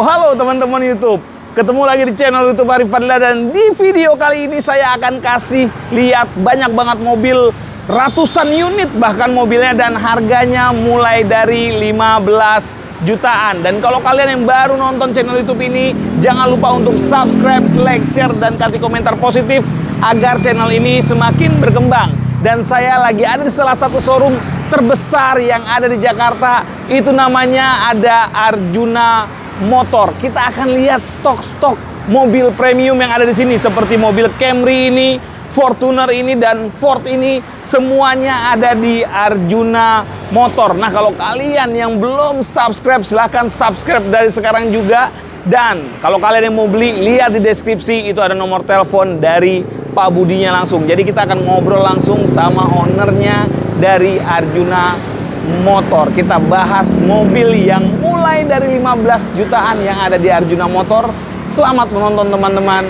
Halo teman-teman YouTube. Ketemu lagi di channel YouTube Arif Fadila, dan di video kali ini saya akan kasih lihat banyak banget mobil, ratusan unit bahkan mobilnya, dan harganya mulai dari 15 jutaan. Dan kalau kalian yang baru nonton channel YouTube ini, jangan lupa untuk subscribe, like, share, dan kasih komentar positif agar channel ini semakin berkembang. Dan saya lagi ada di salah satu showroom terbesar yang ada di Jakarta. Itu namanya ada Arjuna Motor. Kita akan lihat stok-stok mobil premium yang ada di sini, seperti mobil Camry ini, Fortuner ini, dan Ford ini. Semuanya ada di Arjuna Motor. Nah, kalau kalian yang belum subscribe, silahkan subscribe dari sekarang juga. Dan kalau kalian yang mau beli, lihat di deskripsi, itu ada nomor telepon dari Pak Budinya langsung. Jadi kita akan ngobrol langsung sama ownernya dari Arjuna Motor. Kita bahas mobil yang mulai dari 15 jutaan yang ada di Arjuna Motor. Selamat menonton teman-teman,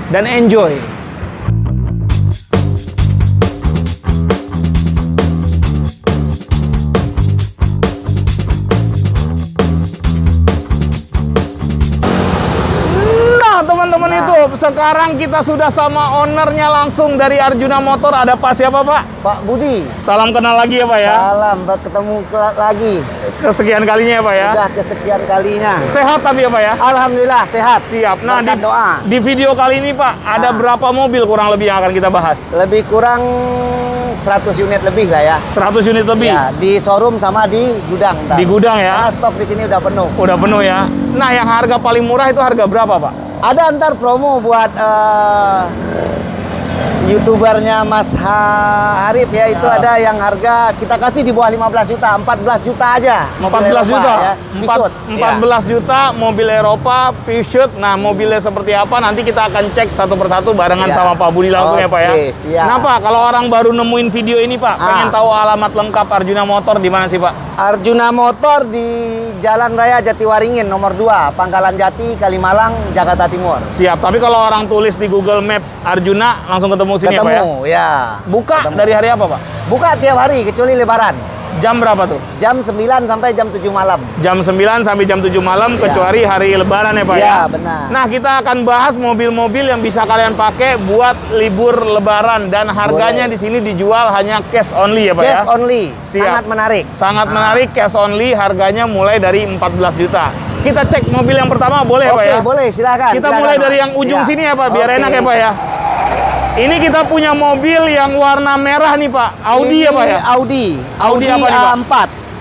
dan enjoy. Teman-teman YouTube, sekarang kita sudah sama ownernya langsung dari Arjuna Motor. Ada Pak siapa, Pak? Pak Budi. Salam kenal lagi ya, Pak ya. Salam, ketemu lagi. Kesekian kalinya ya, Pak ya. Sudah kesekian kalinya. Sehat tapi ya, Pak ya. Alhamdulillah sehat. Siap. Nah, doa. di video kali ini, Pak, ada berapa mobil kurang lebih yang akan kita bahas? Lebih kurang 100 unit lebih lah ya. 100 unit lebih. Ya, di showroom sama di gudang. Di gudang ya. Karena stok di sini udah penuh. Udah penuh ya. Nah, yang harga paling murah itu harga berapa, Pak? Ada antar promo buat YouTubernya Mas Harif ya, itu ada yang harga kita kasih di bawah 15 juta, 14 juta aja. 14 juta? Ya. 14 juta mobil Eropa, Peugeot. Nah, mobilnya seperti apa nanti kita akan cek satu persatu barengan sama Pak Budi langsung ya, Pak ya. Siap. Nah, Pak, kalau orang baru nemuin video ini, Pak, pengen tahu alamat lengkap Arjuna Motor di mana sih, Pak? Arjuna Motor di Jalan Raya Jatiwaringin nomor 2, Pangkalan Jati, Kalimalang, Jakarta Timur. Siap, tapi kalau orang tulis di Google Map Arjuna langsung ketemu sini ya, Pak ya? Ya. Buka dari hari apa, Pak? Buka tiap hari kecuali Lebaran. Jam berapa tuh? Jam 9 sampai jam 7 malam. Jam 9 sampai jam 7 malam, kecuali hari Lebaran ya, Pak ya? Iya, benar. Nah, kita akan bahas mobil-mobil yang bisa kalian pakai buat libur Lebaran, dan harganya di sini dijual hanya cash only ya, Pak ya? Cash only. Siap. Sangat menarik. Sangat menarik, cash only, harganya mulai dari 14 juta. Kita cek mobil yang pertama, boleh ya, Pak ya? Oke, boleh, silakan. Kita silakan, mulai Mas. dari yang ujung Ya. sini ya, Pak, biar enak ya, Pak ya? Ini kita punya mobil yang warna merah nih, Pak. Audi ini ya, Pak ya? Audi apa nih, Pak? A4.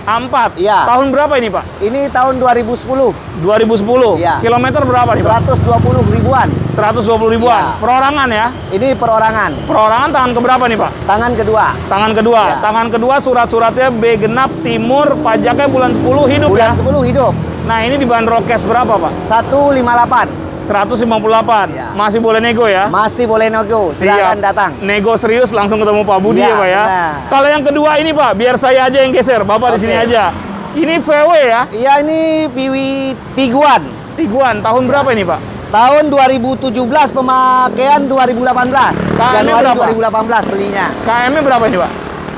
A4. Iya. Tahun berapa ini, Pak? Ini tahun 2010. 2010. Iya. Kilometer berapa nih, Pak? 120 ribuan. 120 ribuan. Iya. Perorangan ya? Ini perorangan. Perorangan tangan keberapa nih, Pak? Tangan kedua. Tangan kedua. Iya. Tangan kedua, surat-suratnya B genap timur, pajaknya bulan 10 hidup Bulan ya? 10 hidup. Nah, ini dibanderol cash berapa, Pak? 158. 158. Iya. Masih boleh nego ya? Masih boleh nego. Silakan datang. Nego serius langsung ketemu Pak Budi ya, Iya, Pak ya? benar. Kalau yang kedua ini, Pak, biar saya aja yang geser. Bapak di sini Oke. aja. Ini VW ya? Iya, ini Piwi Tiguan. Tiguan. Tahun berapa ini, Pak? Tahun 2017, pemakaian 2018. KM-nya Januari berapa? 2018 belinya. KM-nya berapa ini, Pak?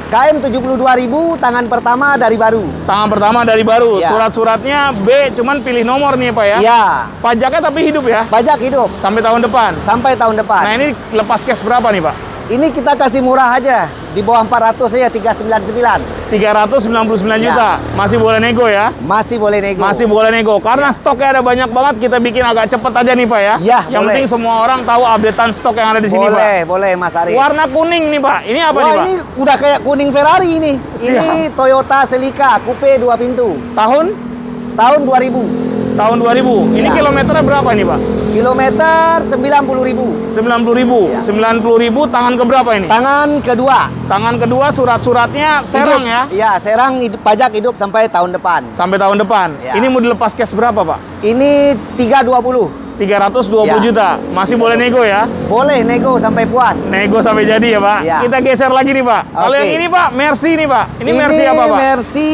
KM 72.000, tangan pertama dari baru. Tangan pertama dari baru. Iya. Surat-suratnya B, cuman pilih nomor nih, Pak ya? Iya. Pajaknya tapi hidup ya? Pajak hidup Sampai tahun depan. sampai tahun depan. Nah, ini lepas cash berapa nih, Pak? Ini kita kasih murah aja. Di bawah 400 aja, 399. 399 Ya. juta. Masih boleh nego ya? Masih boleh nego. Masih boleh nego. Karena stoknya ada banyak banget, kita bikin agak cepet aja nih, Pak ya? Ya, Yang boleh. penting semua orang tahu updatean stok yang ada di sini, Pak. Boleh, boleh Mas Arif. Warna kuning nih, Pak. Ini apa Wah, nih, Pak? ini udah kayak kuning Ferrari ini. Ini Siap. Toyota Celica Coupe 2 pintu. Tahun? Tahun 2000. Tahun 2000. Ini Ya. kilometernya berapa ini, Pak? Kilometer 90.000. 90.000. Ya. 90.000 tangan keberapa ini? Tangan kedua. Tangan kedua, surat-suratnya serang Hidup. ya? Iya, serang pajak hidup sampai tahun depan. Sampai tahun depan. Ya. Ini mau dilepas cash berapa, Pak? Ini 320. 320 Ya. juta. Masih boleh nego ya? Boleh nego sampai puas. Nego sampai jadi ya, Pak? Ya. Kita geser lagi nih, Pak. Kalau Oke. yang ini, Pak, Mercy nih, Pak. Ini Mercy apa, Pak? Mercy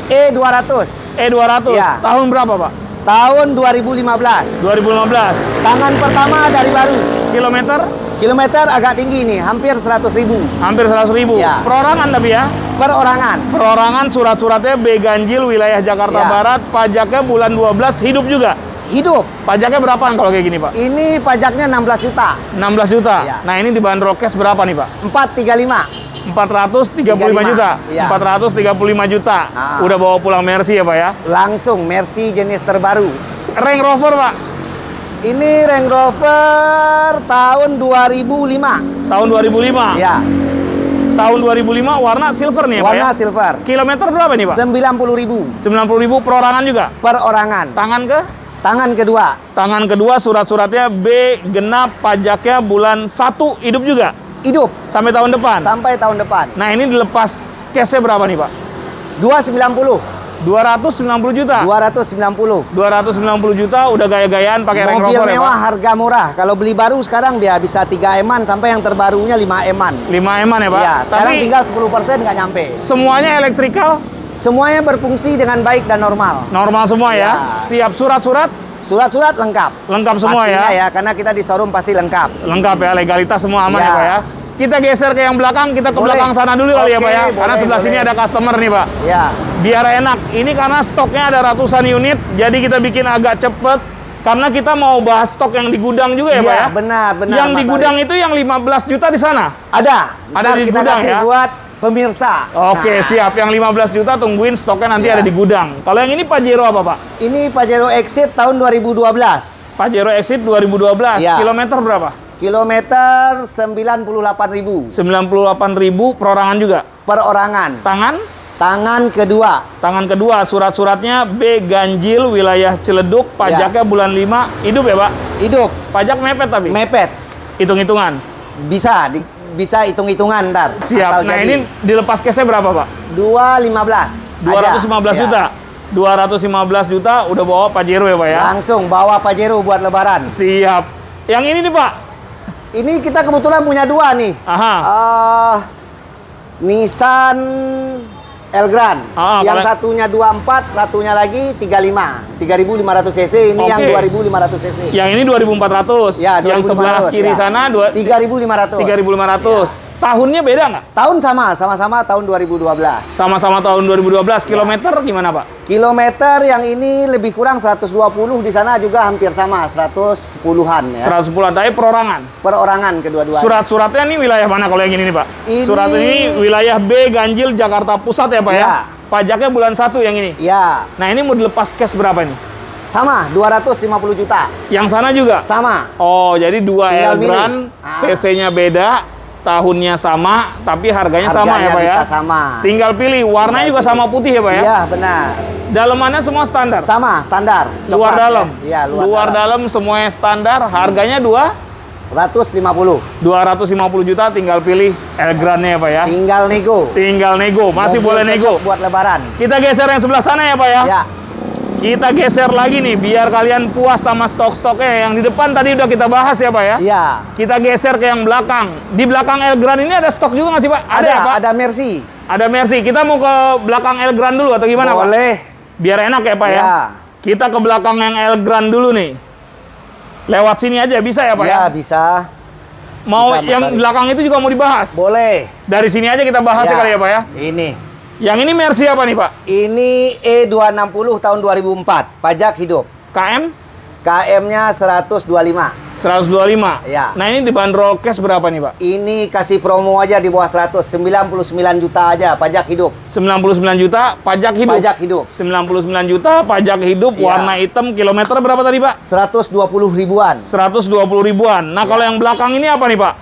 E200. E200. Ya. Tahun berapa, Pak? Tahun 2015. 2015. Tangan pertama dari baru. Kilometer Kilometer agak tinggi nih, hampir 100.000 Hampir 100.000. Ya. Perorangan tapi ya. perorangan. Perorangan, surat-suratnya B ganjil wilayah Jakarta Ya. Barat, pajaknya bulan 12 hidup juga. Hidup. Pajaknya berapaan kalau kayak gini, Pak? Ini pajaknya 16 juta. 16 juta. Ya. Nah, ini dibanderol cash berapa nih, Pak? 435. 435 juta. Iya. 435 juta. Ah. Udah bawa pulang Mercy ya, Pak ya? Langsung Mercy jenis terbaru. Range Rover, Pak. Ini Range Rover tahun 2005. Tahun 2005. Ya, Tahun 2005 warna silver nih ya, Pak ya? warna silver. Kilometer berapa nih, Pak? 90.000 90.000 perorangan juga. perorangan. Tangan ke? Tangan kedua. Tangan kedua surat-suratnya B genap, pajaknya bulan 1 hidup juga Hidup sampai tahun depan. sampai tahun depan. Nah, ini dilepas cash-nya berapa nih, Pak? 290. 290 juta. 290. 290 juta udah gaya-gayaan pakai Range Mobil Rover ya, mewah, Pak. harga murah. Kalau beli baru sekarang dia bisa 3 eman sampai yang terbarunya 5 eman. 5 eman ya, Pak. Iya, sekarang Tapi tinggal 10% nggak nyampe. semuanya elektrikal, Semuanya berfungsi dengan baik dan normal. normal semua ya. Ya. Siap surat-surat, Surat-surat lengkap. lengkap semua Pastinya ya. karena kita di showroom pasti lengkap. Lengkap ya, legalitas semua aman Ya. ya, Pak ya. Kita geser ke yang belakang, kita ke Boleh. belakang sana dulu kali ya, Oke, Pak ya. boleh, Karena sebelah sini boleh. ada customer nih, Pak. Ya, Biar enak. Ini karena stoknya ada ratusan unit, jadi kita bikin agak cepet. Karena kita mau bahas stok yang di gudang juga ya, Pak iya, ya. benar, benar. Yang di Mas gudang Arif. itu yang 15 juta di sana. Ada. Ada Ntar di kita gudang kasih ya? buat pemirsa. Oke, Nah, siap. Yang 15 juta tungguin stoknya nanti Iya. ada di gudang. Kalau yang ini Pajero apa, Pak? Ini Pajero Exit tahun 2012. Pajero Exit 2012. Iya. Kilometer berapa? Kilometer 98.000 98.000 perorangan juga. perorangan. Tangan? Tangan kedua. Tangan kedua, surat-suratnya B ganjil wilayah Ciledug, pajaknya bulan 5 hidup ya, Pak? Hidup, Pajak mepet tapi. mepet. Hitung-hitungan. Bisa hitung-hitungan ntar. Siap. Asal Nah, jadi. ini dilepas cashnya berapa, Pak? 215. 215 aja. juta. 215 juta udah bawa Pajero ya, Pak ya? Langsung bawa Pajero buat lebaran. Siap. Yang ini nih, Pak. Ini kita kebetulan punya dua nih. Aha. Nissan Elgrand. Ah, Yang kalau- satunya 24, satunya lagi 35. 3.500 cc, ini yang Oke. 2.500 cc. Yang ini 2.400. Ya, Yang sebelah 2.500, kiri ya. sana 3.500. 3.500. Tahunnya beda nggak? Tahun sama tahun 2012. Sama-sama tahun 2012. Kilometer gimana, Pak? Kilometer yang ini lebih kurang 120, di sana juga hampir sama, 110-an ya. 110 tapi perorangan. Perorangan kedua-duanya. Surat-suratnya nih wilayah mana kalau yang ini nih, Pak? Ini- Surat ini wilayah B ganjil Jakarta Pusat ya, Pak ya? Ya. Pajaknya bulan 1 yang ini. Ya, Nah, ini mau dilepas cash berapa nih? sama 250 juta. Yang sana juga? Sama. Oh, jadi dua Tinggal Elgrand, milih. Ah. CC-nya beda, tahunnya sama, tapi harganya sama ya, Pak ya? bisa sama. Tinggal pilih, warnanya juga sama putih ya, Pak ya? Iya, benar. Dalamannya semua standar? Sama, standar. Luar Coklat, dalam? Ya, Luar dalam semuanya standar, harganya 250. 250 juta, tinggal pilih Elgrand-nya ya, Pak ya? Tinggal nego. Tinggal nego, masih Mobil boleh cocok nego. buat lebaran. Kita geser yang sebelah sana ya, Pak ya? Ya, Kita geser lagi nih, biar kalian puas sama stok-stoknya. Yang di depan tadi udah kita bahas ya, Pak ya? iya. Kita geser ke yang belakang. Di belakang Elgrand ini ada stok juga nggak sih, Pak? Ada, ya, Pak? ada Mercy. Ada Mercy. Kita mau ke belakang Elgrand dulu atau gimana, Pak? Boleh. Biar enak ya, Pak ya? Ya. Kita ke belakang yang Elgrand dulu nih. Lewat sini aja bisa ya, Pak ya? Ya, bisa. Mau bisa, Mas yang Arif. belakang itu juga mau dibahas? Boleh. Dari sini aja kita bahas ya kali ya, Pak ya? Ini. Yang ini Mercy apa nih, Pak? Ini E260 tahun 2004. Pajak hidup. KM? KM-nya 125. 125? Ya. Nah, ini dibanderol cash berapa nih, Pak? Ini kasih promo aja di bawah 100. 99 juta aja pajak hidup. 99 juta pajak hidup. Pajak hidup. 99 juta pajak hidup, Iya. warna hitam, kilometer berapa tadi, Pak? 120 ribuan. 120 ribuan. Nah, kalau yang belakang ini apa nih, Pak?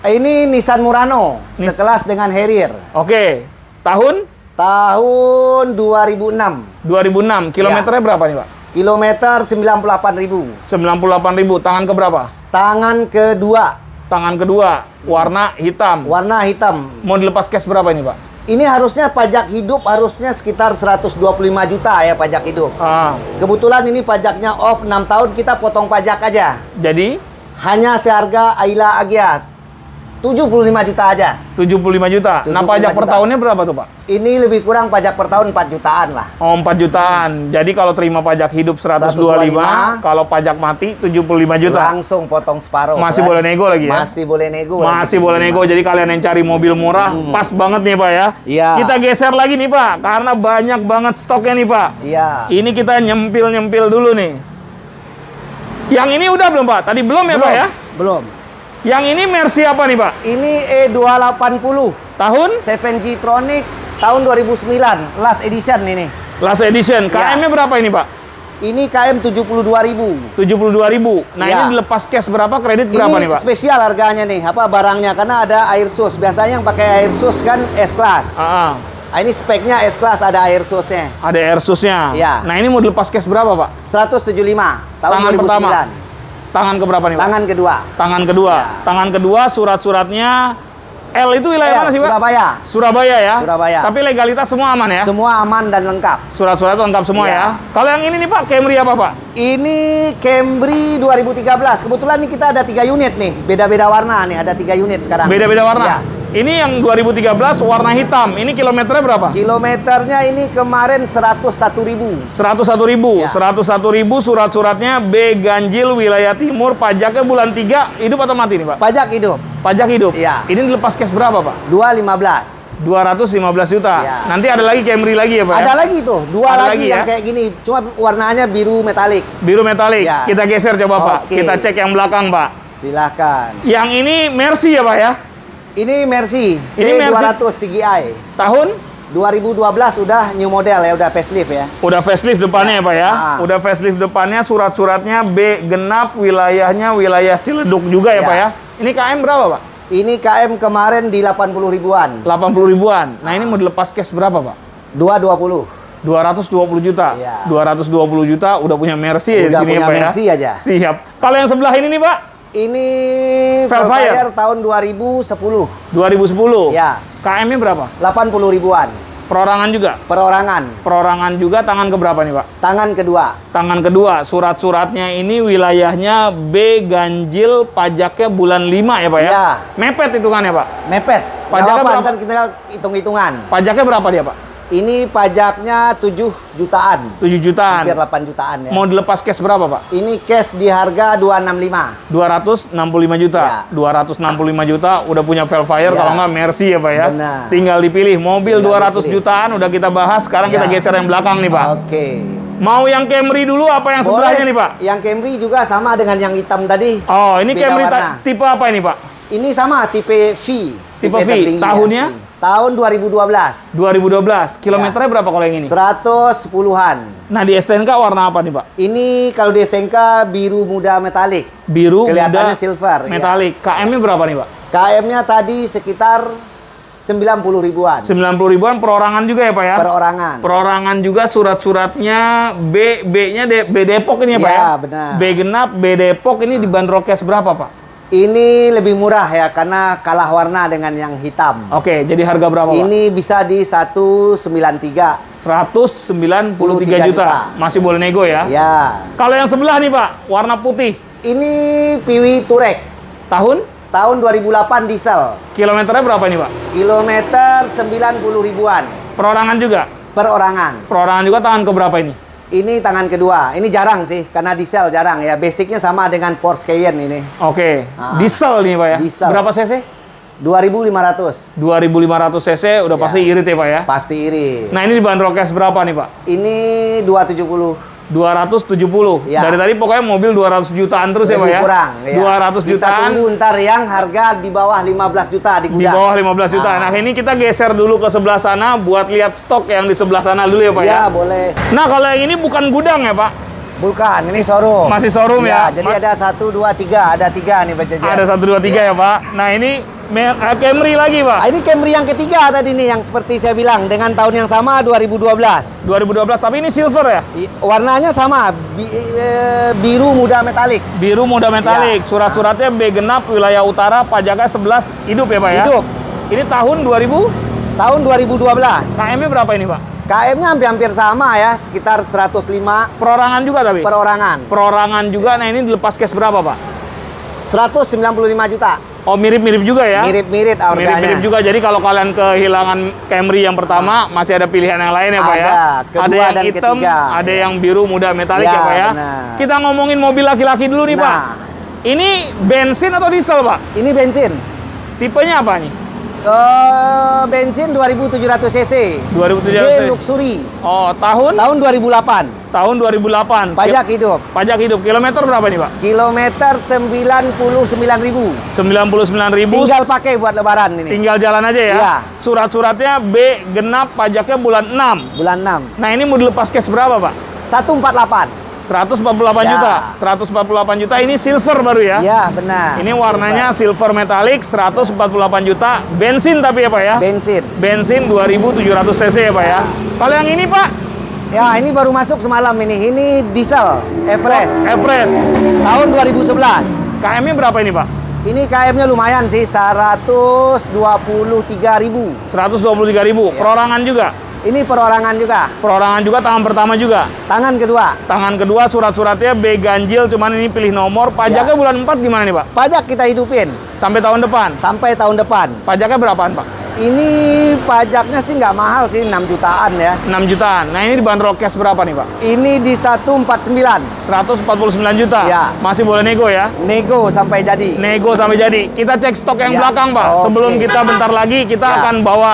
Ini Nissan Murano, sekelas dengan Harrier. Oke. Tahun Tahun 2006. 2006. Kilometernya berapa nih, Pak? Kilometer 98.000. 98.000. Tangan ke berapa? Tangan kedua, Tangan kedua, warna hitam. warna hitam. Mau dilepas cash berapa ini, Pak? Ini harusnya pajak hidup harusnya sekitar 125 juta ya pajak hidup. Ah, Kebetulan ini pajaknya off 6 tahun, kita potong pajak aja. jadi Hanya seharga Ayla Agya 75 juta aja. 75 juta. Nah, 75 pajak per juta. tahunnya berapa tuh, Pak? Ini lebih kurang pajak per tahun 4 jutaan lah. Oh, 4 jutaan. Jadi kalau terima pajak hidup 125, kalau pajak mati 75 juta. Langsung potong separuh. Masih kan? boleh nego lagi ya? Masih boleh nego. Masih boleh nego. Jadi kalian yang cari mobil murah, pas banget nih, Pak ya. Iya. Kita geser lagi nih, Pak, karena banyak banget stoknya nih, Pak. Iya. Ini kita nyempil-nyempil dulu nih. Yang ini udah belum, Pak? Tadi belum ya, Pak ya? Belum. Yang ini Mercy apa nih, Pak? Ini E280 Tahun? 7G Tronic tahun 2009, last edition ini. Last edition. Ya. KM-nya berapa ini, Pak? Ini KM 72.000. 72.000. Nah, Ya. ini dilepas cash berapa? Kredit berapa Ini nih, Pak? spesial harganya nih, apa barangnya, karena ada air sus. Biasanya yang pakai air sus kan S-Class. Ah, Nah, ini speknya S-Class, ada air susnya. ada airsusnya. Ya. Nah, ini mau dilepas cash berapa, Pak? 175 tahun Tangan 2009. pertama. Tangan ke berapa nih, Pak? Tangan kedua. Tangan kedua. Tangan kedua, surat-suratnya L itu wilayah mana sih, Pak? Surabaya. Surabaya ya? Surabaya. Tapi legalitas semua aman ya? Semua aman dan lengkap. Surat-surat lengkap semua Iya. ya? Kalau yang ini nih, Pak, Camry apa, Pak? Ini Camry 2013. Kebetulan nih kita ada 3 unit nih. Beda-beda warna nih, ada 3 unit sekarang. Beda-beda warna? Iya. Ini yang 2013 warna hitam. Ini kilometernya berapa? Kilometernya ini kemarin 101.000. 101.000. Ya. 101.000 surat-suratnya B ganjil wilayah timur, pajaknya bulan 3, hidup atau mati nih, Pak? Pajak hidup. Pajak hidup. Iya. Ini dilepas cash berapa, Pak? 215. 215 juta. Iya. Nanti ada lagi Camry lagi ya, Pak? Ada ya? lagi tuh, 2 Ada lagi lagi yang ya? kayak gini. Cuma warnanya biru metalik. Biru metalik. Ya. Kita geser coba, Pak. Oke. Kita cek yang belakang, Pak. Silahkan. Yang ini Mercy ya, Pak ya? Ini Mercy Ini C200 CGI. Tahun? 2012 udah new model ya, udah facelift ya. Udah facelift depannya ya, Pak ya? Ah. Udah facelift depannya, surat-suratnya B genap, wilayahnya wilayah Ciledug juga ya, Ya. Pak ya? Ini KM berapa, Pak? Ini KM kemarin di 80 ribuan. 80 ribuan. Nah, ini mau dilepas cash berapa, Pak? 220. 220 juta. Iya. 220 juta udah punya Mercy ya di Udah sini ya, punya Pak ya? Mercy aja. Siap. Kalau yang sebelah ini nih, Pak? Ini Velfire. Velfire tahun 2010. 2010. Ya, KM-nya berapa? 80 ribuan. Perorangan juga? Perorangan. Perorangan juga, tangan ke berapa nih, Pak? Tangan kedua. Tangan kedua, surat-suratnya ini wilayahnya B ganjil, pajaknya bulan 5 ya, Pak ya? Iya. Mepet hitungannya, Pak. Mepet. Pajaknya Nggak apa-apa, berapa? ntar kita hitung-hitungan. Pajaknya berapa dia, Pak? Ini pajaknya 7 jutaan. 7 jutaan. Hampir 8 jutaan ya. Mau dilepas cash berapa, Pak? Ini cash di harga 265. 265 juta. Ya. 265 juta udah punya Velfire, Ya. kalau nggak Mercy ya, Pak ya. Benar. Tinggal dipilih. Mobil Tinggal 200 dipilih. jutaan udah kita bahas, sekarang kita Ya. geser yang belakang nih, Pak. Oke. Mau yang Camry dulu apa yang sebelahnya nih, Pak? Yang Camry juga sama dengan yang hitam tadi. Oh, ini Beda Camry warna. tipe apa ini, Pak? Ini sama tipe V. Tipe V. tertinggi ya. Tahunnya? Tahun 2012. 2012. Kilometernya berapa kalau yang ini? 110-an. Nah, di STNK warna apa nih, Pak? Ini kalau di STNK biru muda metalik. Biru, Kelihatannya muda, silver. metalik. KM-nya berapa nih, Pak? KM-nya tadi sekitar 90 ribuan. 90 ribuan, perorangan juga ya, Pak ya? Perorangan. Perorangan juga, surat-suratnya B-nya B Depok ini ya, Pak ya? Iya, benar. B genap, B Depok ini dibanderol cash berapa, Pak? Ini lebih murah ya karena kalah warna dengan yang hitam. Oke, jadi harga berapa, Pak? Ini bisa di 193. 193 juta. Masih boleh nego ya? Ya. Kalau yang sebelah nih, Pak, warna putih. Ini Piwi Turek. Tahun? Tahun 2008 diesel. Kilometernya berapa nih, Pak? Kilometer 90 ribuan. Perorangan juga? Perorangan. Perorangan juga, tangan ke berapa ini? Ini tangan kedua. Ini jarang sih karena diesel jarang ya. Basicnya sama dengan Porsche Cayenne ini. Oke, Ah. diesel nih, Pak ya? Diesel. Berapa cc? 2500. 2500 cc, udah Ya. pasti irit ya, Pak ya? Pasti iri. Nah, ini dibanderol cash berapa nih, Pak? Ini 270. 270. Ya. Dari tadi pokoknya mobil 200 jutaan terus ya, Pak Lebih ya? kurang. Ya. 200 Kita jutaan. tunggu ntar yang harga di bawah 15 juta di Di gudang. bawah 15 juta. Nah, ini kita geser dulu ke sebelah sana buat lihat stok yang di sebelah sana dulu ya, Pak ya? Iya, boleh. Nah, kalau yang ini bukan gudang ya, Pak? Bukan, ini showroom. Masih showroom ya? Jadi ada 1, 2, 3. Ada 3 nih berjajar. Ada 1, 2, 3 ya, Pak? Nah, ini Camry lagi, Pak? Ah, ini Camry yang ketiga tadi nih, yang seperti saya bilang. Dengan tahun yang sama, 2012. 2012, tapi ini silver ya? Warnanya sama, biru muda metalik. Biru muda metalik. Ya. Surat-suratnya B genap, wilayah utara, pajaknya 11, hidup ya, Pak ya? Hidup. Ini tahun 2000? Tahun 2012. KM-nya berapa ini, Pak? KM-nya hampir sama ya, sekitar 105 Perorangan juga tapi? perorangan. Perorangan juga. Nah, ini dilepas cash berapa, Pak? 195 juta. Oh, mirip-mirip juga ya? Mirip-mirip harganya. Mirip-mirip juga. Jadi kalau kalian kehilangan Camry yang pertama, masih ada pilihan yang lain ya, Pak ya? Kedua Ada yang dan hitam, ketiga. ada yang biru muda metalik Ya, ya, Pak ya? benar. Kita ngomongin mobil laki-laki dulu nih, Nah. Pak. Ini bensin atau diesel, Pak? Ini bensin. Tipenya apa nih? Bensin 2700 cc. 2700 G Luxury. Oh, tahun? Tahun 2008. Tahun 2008. Pajak hidup. Pajak hidup. Kilometer berapa nih, Pak? Kilometer 99.000. 99.000. Tinggal pakai buat lebaran ini. Tinggal jalan aja ya? Iya. Surat-suratnya B genap, pajaknya bulan 6. Bulan 6. Nah, ini mau dilepas cash berapa, Pak? 148. 148 Ya. juta. 148 juta ini silver baru ya? Ya, benar. Ini warnanya silver metallic 148 juta. Bensin tapi ya, Pak ya? Bensin. Bensin 2700 cc ya, Pak ya? Kalau yang ini, Pak? Ya, ini baru masuk semalam ini. Ini diesel Everest. Everest. Tahun 2011. KM-nya berapa ini, Pak? Ini KM-nya lumayan sih, 123.000. 123.000. Ya. Perorangan juga? Ini perorangan juga. Perorangan juga, tangan pertama juga? Tangan kedua. Tangan kedua, surat-suratnya B ganjil, cuman ini pilih nomor. Pajaknya Ya. bulan 4 gimana nih, Pak? Pajak kita hidupin Sampai tahun depan? sampai tahun depan. Pajaknya berapaan, Pak? Ini pajaknya sih nggak mahal sih, 6 jutaan ya. 6 jutaan. Nah, ini dibanderol cash berapa nih, Pak? Ini di 149. 149 juta? Ya. Masih boleh nego ya? Nego sampai jadi. Nego sampai jadi. Kita cek stok yang Ya. belakang, Pak. Oke. Sebelum kita bentar lagi, kita Ya. akan bawa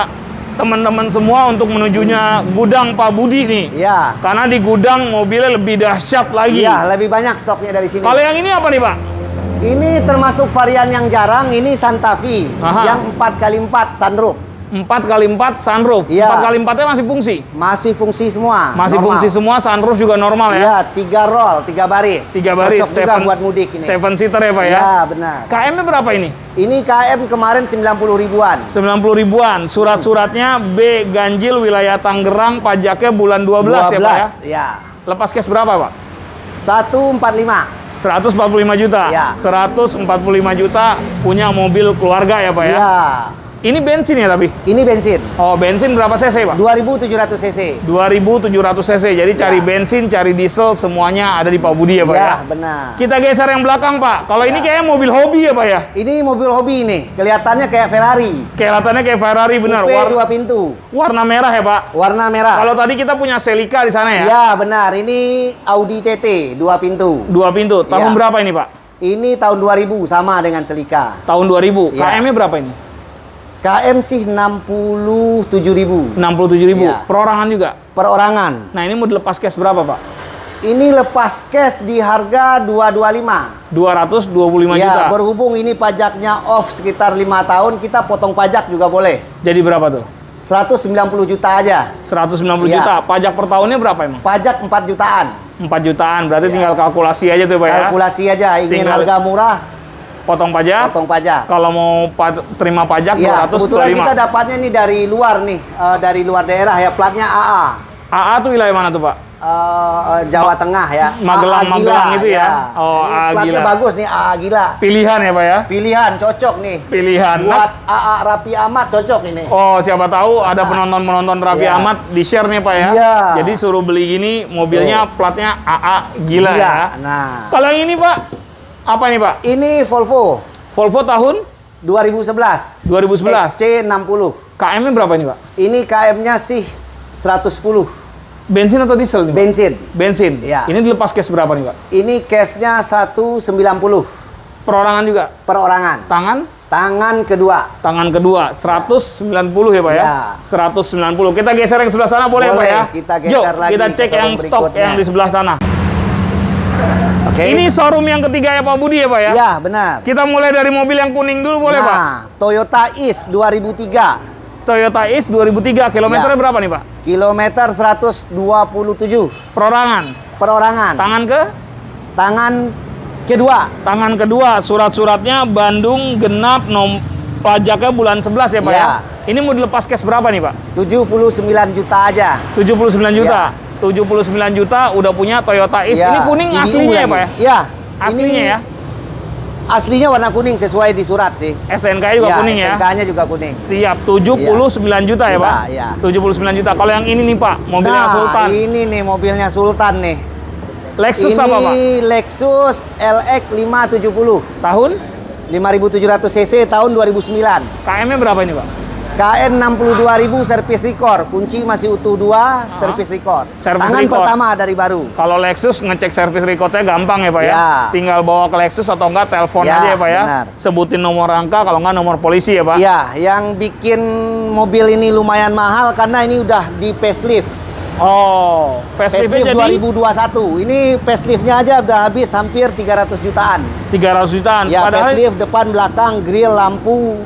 teman-teman semua untuk menujunya gudang Pak Budi nih. Ya. Karena di gudang mobilnya lebih dahsyat lagi. Iya, lebih banyak stoknya dari sini. Kalau yang ini apa nih, Pak? Ini termasuk varian yang jarang, ini Santa Fe Aha. yang 4x4 sunroof. 4x4 sunroof. Iya. 4x4-nya masih fungsi? Masih fungsi semua. Masih normal. fungsi semua, sunroof juga normal ya? Iya, 3 roll, 3 baris. 3 baris. Cocok juga buat mudik ini. 7 seater ya, Pak ya? Iya, benar. KM-nya berapa ini? Ini KM kemarin 90 ribuan. 90 ribuan. Surat-suratnya B ganjil wilayah Tangerang, pajaknya bulan 12 ya, Pak ya? Ya. Lepas cash berapa, Pak? 145. 145 juta. Ya. 145 juta punya mobil keluarga ya, Pak ya? Ya. Ini bensin ya tapi? Ini bensin. Oh, bensin berapa cc, Pak? 2700 cc. 2700 cc. Jadi cari Ya. bensin, cari diesel, semuanya ada di Pak Budi ya, Pak ya? Ya, benar. Kita geser yang belakang, Pak. Kalau ini Ya. kayaknya mobil hobi ya, Pak ya? Ini mobil hobi nih. Kelihatannya kayak Ferrari. Kelihatannya kayak Ferrari benar. Coupe 2 pintu. Warna merah ya, Pak? Warna merah. Kalau tadi kita punya Celica di sana ya? Ya, benar. Ini Audi TT 2 pintu. 2 pintu. Tahun Ya. berapa ini, Pak? Ini tahun 2000 sama dengan Celica. Tahun 2000. Ya. KM-nya berapa ini? KM sih 67.000 67.000. Ya. Perorangan juga. perorangan. Nah, ini mau dilepas cash berapa, Pak? Ini lepas cash di harga 225. 225 juta. Ya, berhubung ini pajaknya off sekitar 5 tahun, kita potong pajak juga boleh. Jadi berapa tuh? 190 juta aja. 190 Iya. juta. Pajak per tahunnya berapa emang? Pajak 4 jutaan. 4 jutaan. Berarti Iya. tinggal kalkulasi aja tuh, Pak ya. Kalkulasi aja, ingin Tinggal- harga murah, Potong pajak. potong pajak. Kalau mau terima pajak Ya, kebetulan 225. kita dapatnya nih dari luar nih, dari luar daerah ya, platnya AA. AA tuh wilayah mana tuh, Pak? Jawa Tengah ya. Magelang, AA Gila, Magelang itu ya? Oh, ini AA platnya Gila. bagus nih, AA Gila. Pilihan ya, Pak ya? Pilihan cocok nih. Pilihan. Buat AA Rapi Ahmad cocok ini. Oh, siapa tahu ada penonton-penonton Raffi Iya. Ahmad di-share nih, Pak ya. Iya. Jadi suruh beli gini, mobilnya platnya AA Gila ya. Nah, Kalau yang ini, Pak, apa ini, Pak? ini Volvo Volvo tahun 2011. 2011. XC60. KM-nya berapa ini, Pak? Ini KM-nya sih 110. Bensin atau diesel nih, Pak? Bensin. Bensin. Iya. Ini dilepas cash berapa nih, Pak? Ini cashnya 190 Perorangan juga. perorangan. Tangan? Tangan kedua. Tangan kedua 190 ya, Pak ya? Ya. 190. Kita geser yang sebelah sana boleh, Boleh, Pak ya? kita geser Yuk, lagi kita ke cek yang showroom stok berikutnya. yang di sebelah sana. Oke. Ini showroom yang ketiga ya, Pak Budi ya, Pak ya? Ya, benar. Kita mulai dari mobil yang kuning dulu boleh, Pak? Nah, Toyota Is 2003. Toyota Is 2003. Kilometernya Ya. berapa nih, Pak? Kilometer 127 Perorangan. perorangan. Tangan ke? Tangan kedua. Tangan kedua. Surat-suratnya Bandung genap pajaknya bulan 11 ya, Pak ya? Ya. Ini mau dilepas cash berapa nih, Pak? 79 juta aja. 79 juta. 79 juta udah punya Toyota Is. Ya, Ini kuning CDU aslinya ya, lagi. Pak ya? Ya. Aslinya ini ya? Aslinya warna kuning sesuai di surat sih. STNK juga kuning ya? STNK-nya juga kuning. Siap, 79 juta ya, Pak? Iya. 79 juta. Kalau yang ini nih, Pak, mobilnya Nah, Sultan. ini nih mobilnya Sultan nih. Lexus ini apa, Pak? Lexus LX 570. Tahun? 5.700 cc tahun 2009. KM-nya berapa ini, Pak? KN 62.000 servis record, kunci masih utuh 2, servis record. Servis Tangan record. pertama dari baru. Kalau Lexus ngecek servis recordnya gampang ya, Pak ya? Ya. Tinggal bawa ke Lexus atau enggak telepon Ya, aja ya, Pak ya? benar. Sebutin nomor rangka, kalau enggak nomor polisi ya, Pak? Iya, yang bikin mobil ini lumayan mahal karena ini udah di facelift. Oh, Facelift faceliftnya jadi 2021. Ini faceliftnya aja udah habis hampir 300 jutaan. 300 jutaan. Ya, Padahal facelift depan, belakang, grill, lampu,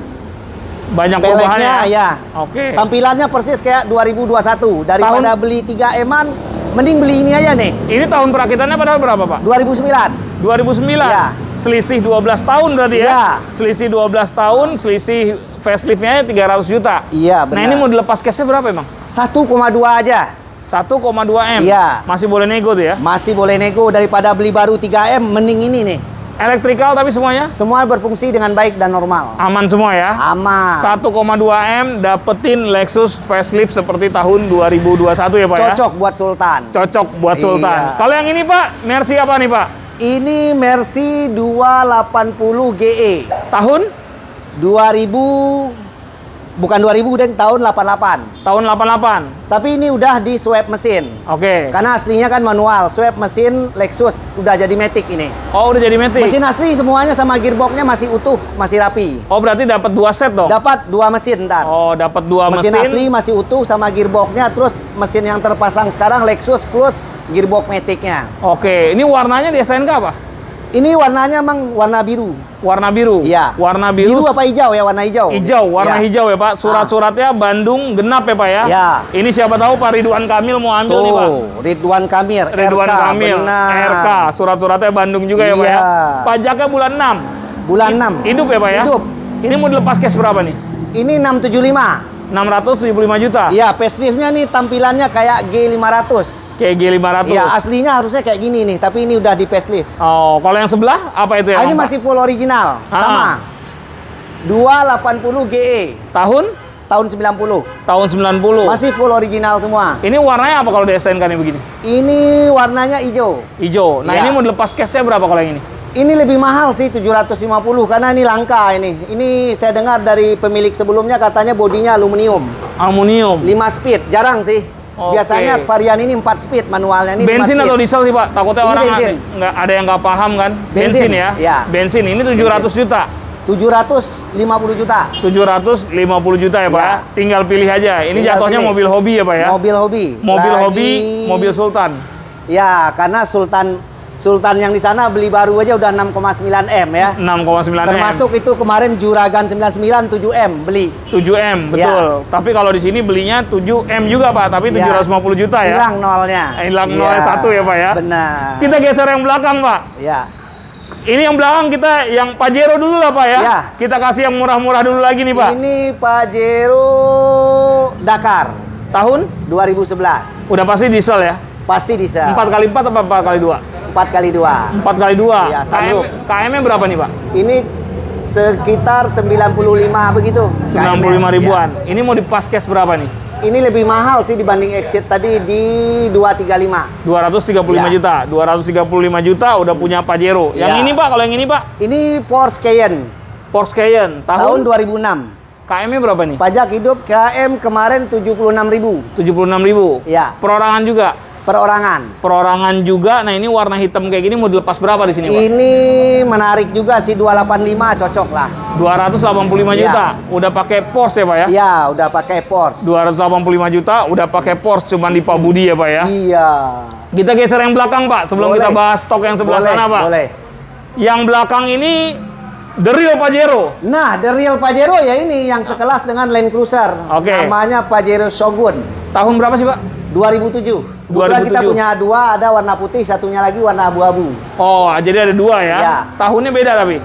banyak perubahannya peleknya ya. Oke. Tampilannya persis kayak 2021. Daripada beli 3 M-an, mending beli ini aja nih. Ini tahun perakitannya padahal berapa, Pak? 2009. 2009. Iya. Selisih 12 tahun berarti ya? Iya. Selisih 12 tahun, selisih faceliftnya 300 juta. Iya, Nah, benar. ini mau dilepas cashnya berapa emang? 1,2 aja. 1,2 M. Iya. Masih boleh nego tuh ya? Masih boleh nego, daripada beli baru 3 M, mending ini nih. Elektrikal tapi semuanya Semua berfungsi dengan baik dan normal. aman semua ya? Aman. 1,2 M dapetin Lexus facelift seperti tahun 2021 ya, Pak ya? Cocok buat Sultan. Cocok buat Sultan. Iya. Kalau yang ini, Pak, Mercy apa nih, Pak? Ini Mercy 280 GE. Tahun? 2000 bukan 2000 deh, tahun 88. Tahun 88. Tapi ini udah di swap mesin. Oke. Karena aslinya kan manual, swap mesin Lexus udah jadi matic ini. Oh, udah jadi Matic. Mesin asli semuanya sama gearboxnya masih utuh, masih rapi. Oh, berarti dapat 2 set dong? Dapat 2 mesin ntar. Oh, dapat 2 mesin mesin. asli masih utuh sama gearboxnya, terus mesin yang terpasang sekarang Lexus plus gearbox maticnya. Oke, ini warnanya di STNK apa? Ini warnanya emang warna biru. Warna biru. Iya. Warna biru. Biru apa hijau ya? Warna hijau. Hijau, warna Ya. hijau ya, Pak. Surat-suratnya Bandung genap ya, Pak ya? Ya. Ini siapa tahu Pak Ridwan Kamil mau ambil nih, Pak. Tuh, Ridwan Kamil, Ridwan RK, Kamil, benar. RK. Surat-suratnya Bandung juga ya, Pak ya? Iya. Pajaknya bulan 6. Bulan 6. Hidup ya, Pak ya? Hidup. Ini mau dilepas cash berapa nih? Ini 675. 675 juta. Iya, faceliftnya nih tampilannya kayak G500. Kayak G500. Iya, aslinya harusnya kayak gini nih, tapi ini udah di facelift. Oh, kalau yang sebelah apa itu ya? Ini masih full original, Ah. sama. 280 GE, tahun? tahun 90. Tahun 90. Masih full original semua. Ini warnanya apa kalau di STNK nih begini? Ini warnanya hijau. Hijau. Nah, Iya. ini mau dilepas cashnya berapa kalau yang ini? Ini lebih mahal sih 750 karena ini langka ini. Ini saya dengar dari pemilik sebelumnya katanya bodinya aluminium. Aluminium. 5 speed, jarang sih. Oke. Biasanya varian ini 4 speed manualnya, ini 5 Bensin speed. atau diesel sih, Pak? Takutnya Ini orang bensin. ada yang nggak paham kan? Bensin, ya? iya. Bensin. Ini 700 juta. 750 juta. 750 juta ya, Pak? Iya. Tinggal pilih aja. Ini Tinggal jatuhnya pilih. mobil hobi ya, Pak ya? Mobil hobi. Mobil Lagi- hobi, mobil Sultan. Ya, karena Sultan yang di sana beli baru aja udah 6,9 M ya. 6,9 M. Termasuk itu kemarin Juragan 99 7 M beli. 7 M, betul. Tapi kalau di sini belinya 7 M juga, Pak. Tapi Ya. 750 juta ya. Hilang nolnya. Hilang nolnya satu ya, Pak ya? Benar. Kita geser yang belakang, Pak. Ya. Ini yang belakang kita yang Pajero dulu lah, Pak ya. Ya. Kita kasih yang murah-murah dulu lagi nih, Pak. Ini Pajero Dakar Tahun? 2011. Udah pasti diesel ya. Pasti bisa. 4x4 apa 4x2? 4x2. 4x2. Iya, sunroof. KM-nya berapa nih, Pak? Ini sekitar 95 begitu. 95 KM-nya. ribuan. Ini mau dipas cash berapa nih? Ya. Ini lebih mahal sih dibanding Exit tadi di 235. 235 Ya. juta. 235 juta udah punya Pajero. Yang Ya. ini, Pak, kalau yang ini, Pak? Ini Porsche Cayenne Porsche Cayenne. tahun 2006. KM-nya berapa nih? Pajak hidup KM kemarin 76.000. 76.000. Ya, Perorangan juga. perorangan. Perorangan juga. Nah, ini warna hitam kayak gini mau dilepas berapa di sini, Pak? Ini menarik juga sih 285 cocok lah. 285 Iya. juta. Udah pakai Porsche ya, Pak ya? Ya, udah pakai Porsche. 285 juta udah pakai Porsche cuman di Pak Budi ya, Pak ya? Iya. Kita geser yang belakang, Pak, sebelum Boleh. kita bahas stok yang sebelah Boleh, sana, Pak. boleh. Yang belakang ini The Real Pajero. Nah, the real Pajero ya ini yang sekelas dengan Land Cruiser. Oke. Namanya Pajero Shogun. Tahun berapa sih, Pak? 2007. Kebetulan kita 2007. punya dua, ada warna putih, satunya lagi warna abu-abu. Oh, jadi ada dua ya? Ya. Tahunnya beda tapi?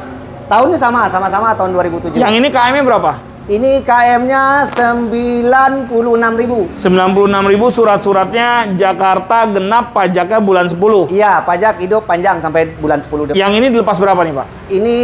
Tahunnya sama-sama tahun 2007. Yang ini KM-nya berapa? Ini KM-nya 96.000. 96.000, surat-suratnya Jakarta genap, pajaknya bulan 10. Iya, pajak hidup panjang sampai bulan 10 depan. Yang ini dilepas berapa nih, Pak? Ini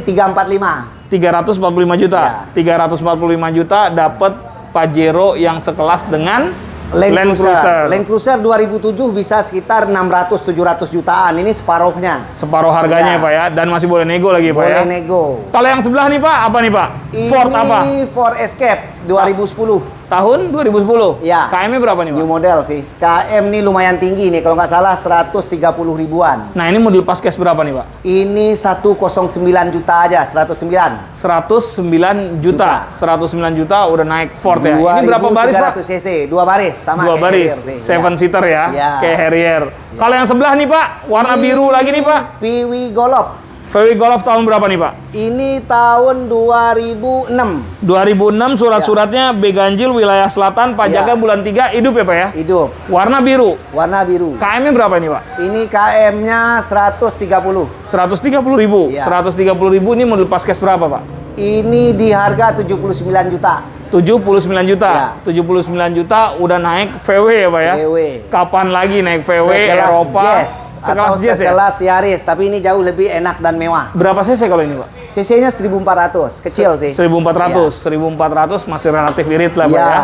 345. 345 juta. Ya. 345 juta dapat Pajero yang sekelas dengan Land Cruiser. Land Cruiser 2007 bisa sekitar 600-700 jutaan. Ini separuhnya. Separuh harganya ya Pak ya, dan masih boleh nego lagi Pak ya. Boleh nego. Kalau yang sebelah nih Pak, apa nih Pak? Ini Ford apa? Ford Escape 2010. Tahun 2010? Ya. KM-nya berapa nih Pak? New model sih. KM nih lumayan tinggi nih, kalau nggak salah 130 ribuan. Nah ini mau dilepas cash berapa nih Pak? Ini 109 juta aja, 109. 109 juta. 109 juta udah naik Ford ya. Ini berapa baris Pak? 2300 cc, 2 baris sama Dua kayak baris, Harrier sih. 7 seater ya, Ya. kayak Harrier. Kalau yang sebelah nih Pak, warna Ini biru lagi nih Pak. PW Golf. VW Golf tahun berapa nih Pak? Ini tahun 2006. 2006, surat-suratnya B ganjil wilayah selatan, pajaknya Ya. bulan 3, hidup ya Pak ya? Hidup. Warna biru. Warna biru. KM-nya berapa nih Pak? Ini KM-nya 130. 130 ribu. Ya. 130 ribu ini mau dilepas cash berapa Pak? Ini di harga 79 juta. 79 juta. Ya. 79 juta udah naik VW ya Pak ya? VW. Kapan lagi naik VW Sekelas Eropa? Jazz Sekelas atau Jazz ya? sekelas Yaris, tapi ini jauh lebih enak dan mewah. Berapa cc kalau ini Pak? CC-nya 1400, kecil sih. 1400. 1400 masih relatif irit lah Pak Ya. ya?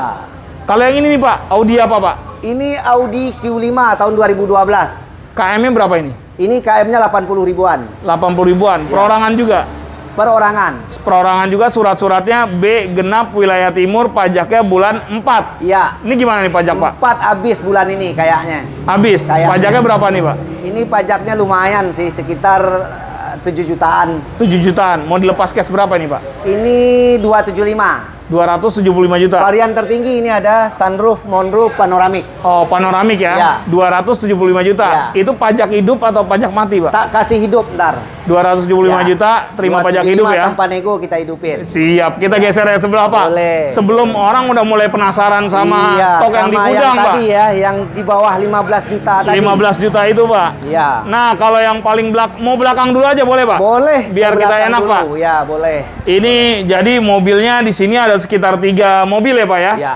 Kalau yang ini nih Pak, Audi apa Pak? Ini Audi Q5 tahun 2012. KM-nya berapa ini? Ini KM-nya 80 ribuan. 80 ribuan. Perorangan juga. Perorangan. Perorangan juga, surat-suratnya B genap wilayah timur, pajaknya bulan 4. Iya. Ini gimana nih pajak Pak? 4 habis bulan ini kayaknya. Habis. Kayaknya. Pajaknya berapa nih Pak? Ini pajaknya lumayan sih, sekitar 7 jutaan. 7 jutaan. Mau dilepas cash berapa nih Pak? Ini 275. 275 juta. Varian tertinggi ini ada sunroof, moonroof, panoramik. Oh, panoramik ya? Ya. 275 juta. Ya. Itu pajak hidup atau pajak mati Pak? Tak kasih hidup ntar. 275 Ya. juta, terima pajak hidup 275 ya? Tanpa nego kita hidupin. Siap, kita geser yang sebelah Pak. Boleh. Sebelum orang udah mulai penasaran sama Iya, stok yang di sama gudang yang Pak. tadi ya, yang di bawah 15 juta tadi. 15 juta itu Pak. Iya. Nah, kalau yang paling mau belakang dulu aja boleh Pak? Boleh. Biar ke kita belakang enak dulu. Pak. Ya, boleh. Ini jadi mobilnya di sini ada sekitar 3 mobil ya Pak ya? Ya.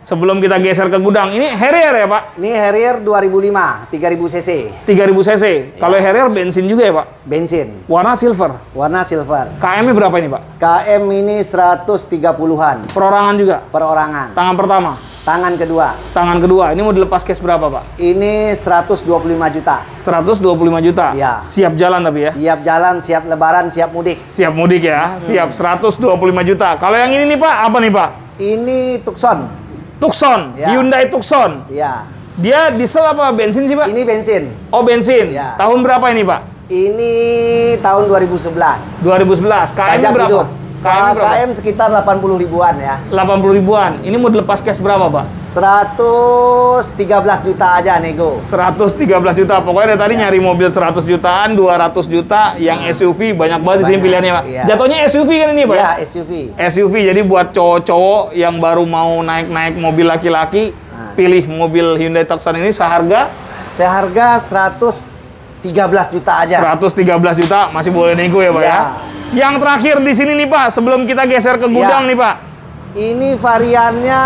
Sebelum kita geser ke gudang, ini Harrier ya Pak? Ini Harrier 2005, 3000 cc. 3000 cc. Kalau Harrier bensin juga ya Pak? Bensin. Warna silver. Warna silver. KM-nya berapa ini Pak? KM ini 130-an Perorangan juga? perorangan. Tangan pertama? Tangan kedua. Tangan kedua. Ini mau dilepas cash berapa Pak? Ini 125 juta. 125 juta? Ya. Siap jalan tapi ya? Siap jalan, siap lebaran, siap mudik. Siap mudik ya? Siap 125 juta. Kalau yang ini nih Pak, apa nih Pak? Ini Tucson. Tucson, Ya. Hyundai Tucson. Ya. Dia diesel apa bensin sih Pak? Ini bensin. Oh bensin. Ya. Tahun berapa ini Pak? Ini tahun 2011. 2011. KM-nya Pajak berapa? hidup. KM berapa? KM sekitar 80 ribuan ya. 80 ribuan. Ini mau dilepas cash berapa Pak? 113 juta aja nego. 113 juta. Pokoknya dari tadi nyari mobil 100 jutaan, 200 juta, yang SUV banyak banget di sini Banyak, pilihannya Pak. iya. Jatuhnya SUV kan ini Pak? Ya, SUV. SUV, jadi buat cowok-cowok yang baru mau naik-naik mobil laki-laki, Nah. pilih mobil Hyundai Tucson ini seharga Seharga 113 juta aja. 113 juta, masih boleh nego ya Pak ya? Ya. Yang terakhir di sini nih Pak, sebelum kita geser ke gudang Ya. nih Pak. Ini variannya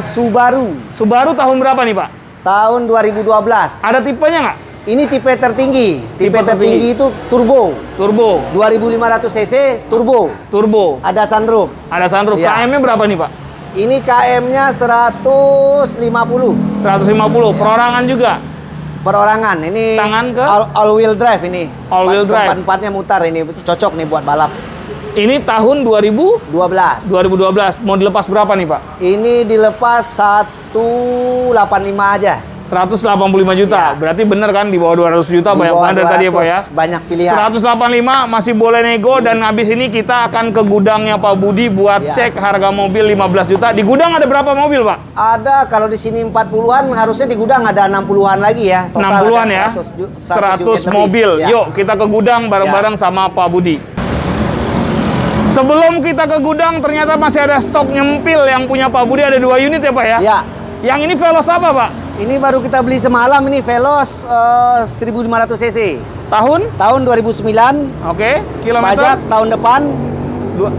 Subaru. Subaru tahun berapa nih Pak? Tahun 2012. Ada tipenya nggak? Ini tipe tertinggi. Tipe Tipe tertinggi itu turbo. Turbo, 2500 cc turbo. turbo, Ada sunroof. ada sunroof. Ya. KM-nya berapa nih Pak? Ini KM-nya 150 150, perorangan juga. perorangan. Ini Tangan ke? all wheel drive ini. All wheel drive. Empat-empatnya mutar ini, cocok nih buat balap. Ini tahun 12. 2012. Mau dilepas berapa nih Pak? Ini dilepas 185 aja. 185 juta. Ya. Berarti bener kan di bawah 200 juta Di banyak bawah banget dari tadi ya Pak ya? 200, banyak pilihan. 185 masih boleh nego, dan habis ini kita akan ke gudangnya Pak Budi buat Ya. cek harga mobil 15 juta. Di gudang ada berapa mobil Pak? Ada kalau di sini 40-an, harusnya di gudang ada 60-an lagi ya. Total 60-an ada ya? 100 100 unit lebih. mobil. Ya. Yuk kita ke gudang bareng-bareng sama Pak Budi. Sebelum kita ke gudang, ternyata masih ada stok nyempil yang punya Pak Budi, ada 2 unit ya Pak ya? Ya. Yang ini Veloz apa Pak? Ini baru kita beli semalam, ini Veloz 1500 cc. Tahun? Tahun 2009, Oke. pajak Kilometer? tahun depan,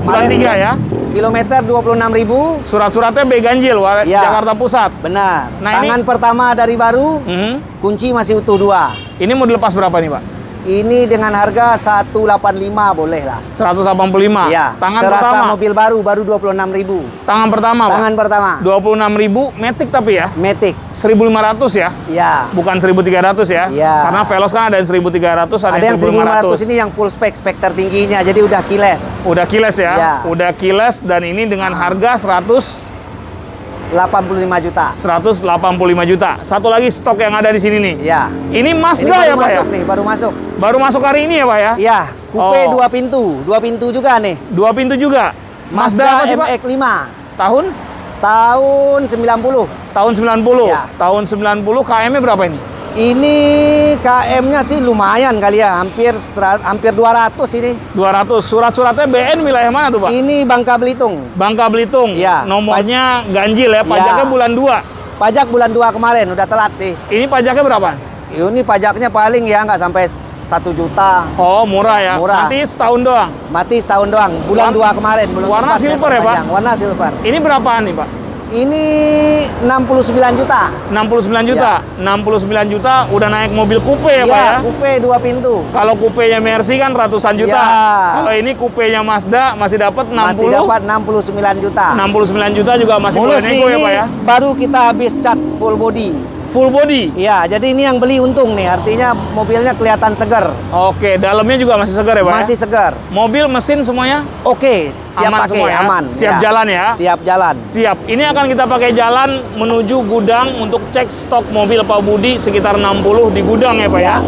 Bulan 3 ya? kilometer 26.000. Surat-suratnya B ganjil, Ya. Jakarta Pusat. Benar. Nah, Tangan pertama dari baru, Mhm. kunci masih utuh 2. Ini mau dilepas berapa nih Pak? Ini dengan harga 185 boleh lah. 185. Iya. Tangan serasa pertama. mobil baru 26.000. Tangan pertama, Pak. Tangan pertama. 26.000 Matic tapi ya. Matic. 1.500 ya. Ya. Bukan 1.300 ya. Iya. Karena Veloz kan ada yang 1.300, Ada yang 1.500 ini yang full spek tertingginya, jadi udah keyless. Udah keyless ya. Iya. Udah keyless dan ini dengan harga 85 juta. 185 juta. Satu lagi stok yang ada di sini nih. Ya. Ini Ini Mazda baru ya, Pak ya? masuk nih, baru masuk. Baru masuk hari ini ya, Pak ya? Iya, coupe Oh. 2 pintu. 2 pintu juga nih. 2 pintu juga. Mazda apa sih, Pak? MX-5 Tahun? tahun 90. Tahun 90. Ya. Tahun 90 KM-nya berapa ini? Ini KM-nya sih lumayan kali ya, hampir 200 ini. 200. Surat-suratnya BN wilayah mana tuh, Pak? Ini Bangka Belitung. Bangka Belitung. Iya. Nomornya ganjil ya. Pajaknya Iya. bulan 2. Pajak bulan 2 kemarin, udah telat sih. Ini pajaknya berapa? Ini pajaknya paling ya nggak sampai 1 juta. Oh, murah ya. Murah. Nanti setahun doang. Mati setahun doang, bulan 2 kemarin. Belum Warna sempat saya silver ya, Pak? perpanjang. Warna silver. Ini berapaan nih, Pak? Ini 69 juta. 69 juta. 69 juta udah naik mobil coupe ya, Pak ya? Iya, coupe 2 pintu. Kalau coupenya Mercy kan ratusan juta. Iya. Kalau ini coupenya Mazda masih dapat 60. Masih dapat 69 juta. 69 juta juga masih boleh Mulus nego ya, ini Pak ya? baru kita habis cat full body. Full body. Iya, jadi ini yang beli untung nih. Artinya mobilnya kelihatan segar. Oke, dalamnya juga masih segar ya, Pak? Masih ya? segar. Mobil, mesin semuanya Oke, siap aman pakai, semua ya? aman. Siap jalan ya? Siap jalan. Siap. Ini akan kita pakai jalan menuju gudang untuk cek stok mobil Pak Budi sekitar 60 di gudang ya, Pak ya?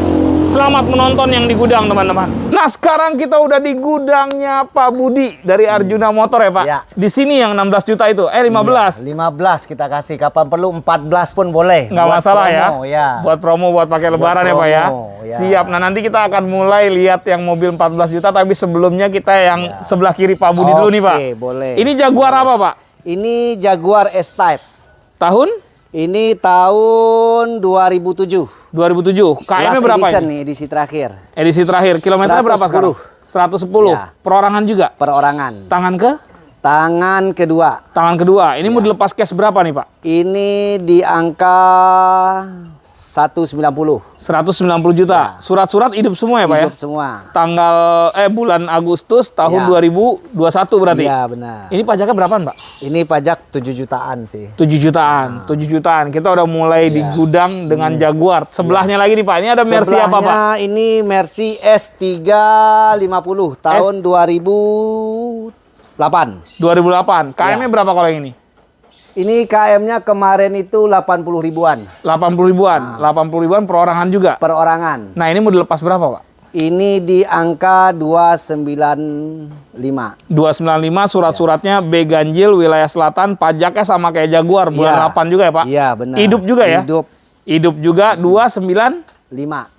Selamat menonton yang di gudang, teman-teman. Nah, sekarang kita udah di gudangnya Pak Budi dari Arjuna Motor ya, Pak? Ya. Di sini yang 16 juta itu, 15. Iya, 15 kita kasih. Kapan perlu 14 pun boleh. Nggak Buat masalah promo, ya. Buat promo, buat pakai lebaran ya, Pak ya? promo, ya. Siap. Nah, nanti kita akan mulai lihat yang mobil 14 juta, tapi sebelumnya kita yang sebelah kiri Pak Budi dulu nih, Pak. Oke, boleh. Ini Jaguar apa, Pak? Ini Jaguar S-Type. Tahun? Ini tahun 2007. 2007. KM-nya Last berapa edition ini? nih, edisi terakhir. Edisi terakhir. Kilometernya berapa sekarang? 110. Ya. Perorangan juga? Perorangan. Tangan ke? Tangan kedua. Tangan kedua. Ini mau dilepas cash berapa nih, Pak? Ini di angka 190. 190 juta. Surat-surat hidup semua ya, Pak ya? Hidup semua. Tanggal bulan Agustus tahun Ya. 2021 berarti. Iya, benar. Ini pajaknya berapaan, Pak? Ini pajak 7 jutaan sih. 7 jutaan. 7 jutaan. Kita udah mulai di gudang dengan Jaguar. Sebelahnya lagi nih, Pak. Ini ada Mercy apa, Pak? Sebelahnya ini Mercy S350 tahun 2008. 2008. KM-nya berapa kalau yang ini? Ini KM-nya kemarin itu 80 ribuan 80 ribuan. 80 ribuan perorangan juga. perorangan. Nah, ini mau dilepas berapa, Pak? Ini di angka 295. 295 surat-suratnya B ganjil wilayah selatan, pajaknya sama kayak Jaguar bulan Iya. 8 juga ya, Pak? Iya, benar. Hidup juga ya? Hidup Hidup juga 5.